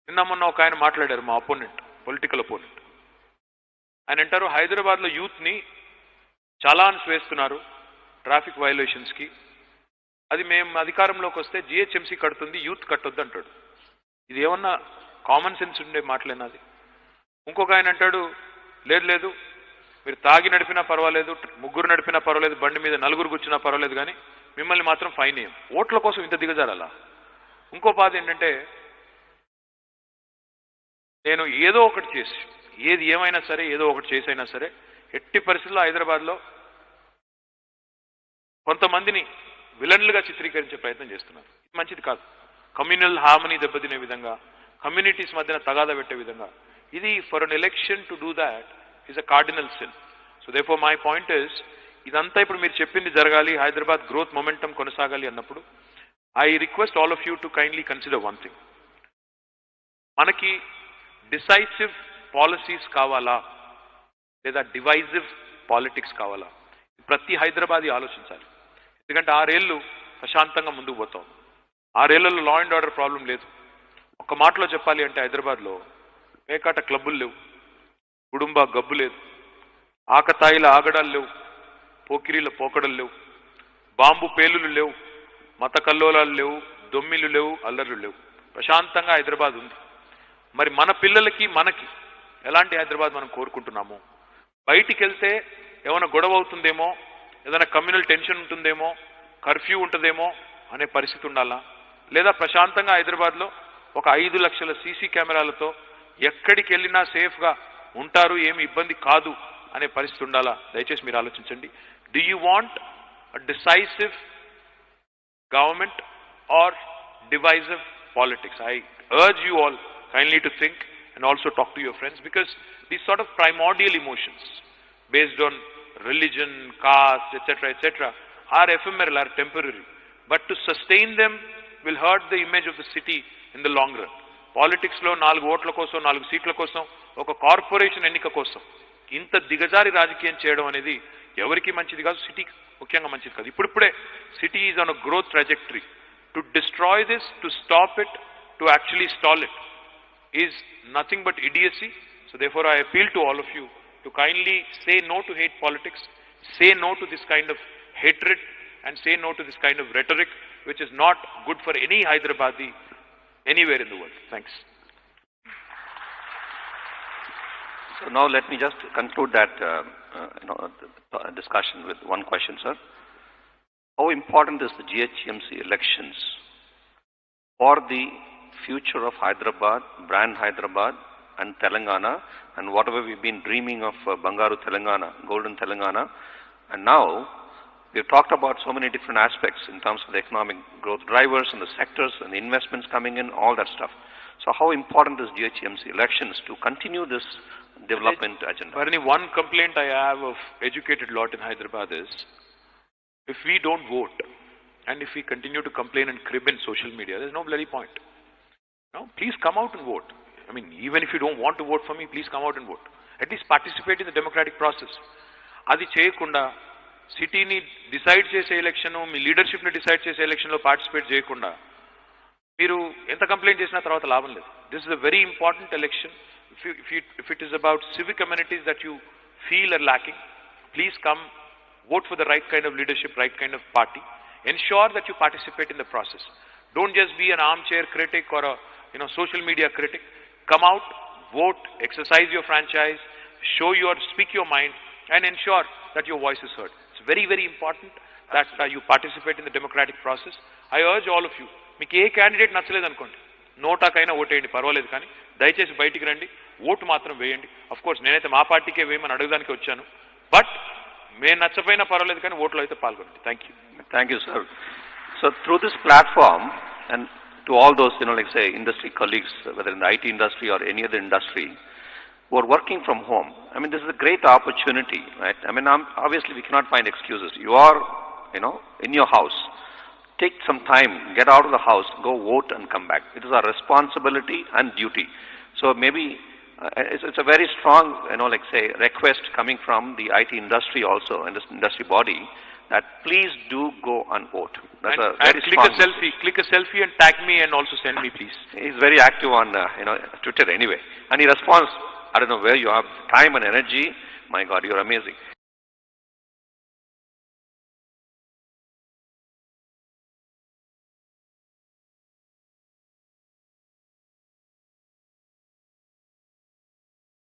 నిన్న మొన్న ఒక ఆయన మాట్లాడారు, మా అపోనెంట్, పొలిటికల్ అపోనెంట్. ఆయన అంటారు హైదరాబాద్లో యూత్ని చలాన్స్ వేస్తున్నారు ట్రాఫిక్ వైలేషన్స్కి, అది మేము అధికారంలోకి వస్తే జిహెచ్ఎంసీ కడుతుంది, యూత్ కట్టొద్దు అంటాడు. ఇది ఏమన్నా కామన్ సెన్స్ ఉండే మాటలేనాది? ఇంకొక ఆయన అంటాడు లేదు లేదు, మీరు తాగి నడిపినా పర్వాలేదు, ముగ్గురు నడిపినా పర్వాలేదు, బండి మీద నలుగురు కూర్చున్నా పర్వాలేదు, కానీ మిమ్మల్ని మాత్రం ఫైన్ వేయం. ఓట్ల కోసం ఇంత దిగజారాలా? ఇంకో బాధ ఏంటంటే, నేను ఏదో ఒకటి చేసి, ఏది ఏమైనా సరే ఏదో ఒకటి చేసైనా సరే ఎట్టి పరిస్థితుల్లో హైదరాబాద్లో కొంతమందిని విలన్లుగా చిత్రీకరించే ప్రయత్నం చేస్తున్నారు. మంచిది కాదు. కమ్యూనల్ హార్మనీ దెబ్బతినే విధంగా, కమ్యూనిటీస్ మధ్యన తగాదా పెట్టే విధంగా, ఇది for an election to do that is a cardinal sin. So therefore my point is, ఇదంతా ఇప్పుడు మీరు చెప్పింది జరగాలి, హైదరాబాద్ గ్రోత్ మొమెంటం కొనసాగాలి అన్నప్పుడు I request all of you to kindly consider one thing. మనకి డిసైసివ్ పాలసీస్ కావాలా లేదా డివైజివ్ పాలిటిక్స్ కావాలా? ప్రతి హైదరాబాదీ ఆలోచించాలి. ఎందుకంటే 6 ఏళ్ళు ప్రశాంతంగా ముందుకు పోతాం. 6 ఏళ్లలో లా అండ్ ఆర్డర్ ప్రాబ్లం లేదు. ఒక్క మాటలో చెప్పాలి అంటే హైదరాబాద్లో పేకాట క్లబ్బులు లేవు, కుటుంబ గబ్బు లేదు, ఆకతాయిల ఆగడాలు లేవు, పోకిరీల పోకడలు లేవు, బాంబు పేలులు లేవు, మత కల్లోలాలు లేవు, దొమ్మిలు లేవు, అల్లర్లు లేవు. ప్రశాంతంగా హైదరాబాద్ ఉంది. మరి మన పిల్లలకి మనకి ఎలాంటి హైదరాబాద్ మనం కోరుకుంటున్నాము? బయటికి వెళ్తే ఏమైనా గొడవ అవుతుందేమో, ఏదైనా కమ్యూనల్ టెన్షన్ ఉంటుందేమో, కర్ఫ్యూ ఉంటుందేమో అనే పరిస్థితి ఉండాలా? లేదా ప్రశాంతంగా హైదరాబాద్లో ఒక 5 లక్షల సీసీ కెమెరాలతో ఎక్కడికి వెళ్ళినా సేఫ్గా ఉంటారు, ఏమి ఇబ్బంది కాదు అనే పరిస్థితి ఉండాలా? దయచేసి మీరు ఆలోచించండి. Do you want a decisive government or divisive politics? I urge you all kindly to think and also talk to your friends, because these sort of primordial emotions based on religion, caste, etc., are ephemeral, are temporary. But to sustain them will hurt the image of the city in the long run. Politics lo 4 ఓట్ల కోసం, 4 సీట్ల కోసం, ఒక corporation ఎన్నిక కోసం ఇంత దిగజారి రాజకీయం చేయడం అనేది ఎవరికి మంచిది కాదు, సిటీకి ముఖ్యంగా మంచిది కాదు. ఇప్పుడిప్పుడే city is on a growth trajectory. To destroy this, to stop it, to actually stall it is nothing but idiocy. So therefore I appeal to all of you to kindly say no to hate politics, say no to this kind of hatred, and say no to this kind of rhetoric which is not good for any Hyderabadi anywhere in the world. Thanks. So now let me just conclude that discussion with one question, sir. How important is the GHMC elections for the future of Hyderabad, brand Hyderabad and Telangana, and whatever we've been dreaming of Bangaru Telangana, Golden Telangana? And now we've talked about so many different aspects in terms of the economic growth drivers and the sectors and the investments coming in, all that stuff. So how important is GHMC elections to continue this development agenda? Varani, one complaint I have of educated lot in Hyderabad is, if we don't vote and if we continue to complain and crib in social media, there's no bloody point. No, please come out and vote. I mean, even if you don't want to vote for me, please come out and vote. At least participate in the democratic process. అది చేయకుండా సిటీని decide చేసే election, మీ లీడర్షిప్ని decide చేసే ఎలక్షన్లో participate చేయకుండా మీరు ఎంత complaint చేసినా తర్వాత లాభం లేదు. This is a very important election. If it is about civic amenities that you feel are lacking, please come, vote for the right kind of leadership, right kind of party. Ensure that you participate in the process. Don't just be an armchair critic or a social media critic. Come out, vote, exercise your franchise, speak your mind, and ensure that your voice is heard. It's very, very important that you participate in the democratic process. I urge all of you, మీకు ఏ candidate నచ్చలేదు అనుకోండి, నోటాకైనా ఓటేయండి, పర్వాలేదు, కానీ దయచేసి బయటికి రండి, vote మాత్రం వేయండి. అఫ్ కోర్స్ నేనైతే మా పార్టీకే వేయమని అడగడానికి వచ్చాను, బట్ మేము నచ్చపోయినా పర్వాలేదు, కానీ ఓట్లో అయితే పాల్గొనండి. Thank you. Thank you, sir. So through this platform, and to all those, like say, industry colleagues, whether in the IT industry or any other industry, who are working from home, I mean, this is a great opportunity, right? I mean, obviously we cannot find excuses. You are, in your house. Take some time, get out of the house, go vote and come back. It is our responsibility and duty. So maybe it's a very strong, like say, request coming from the IT industry also, and this industry body, that please do go and vote. That's a very click strong a selfie. Click a selfie and tag me and also send me, please. He's very active on, Twitter anyway. And he responds, I don't know where you have time and energy. My God, you're amazing.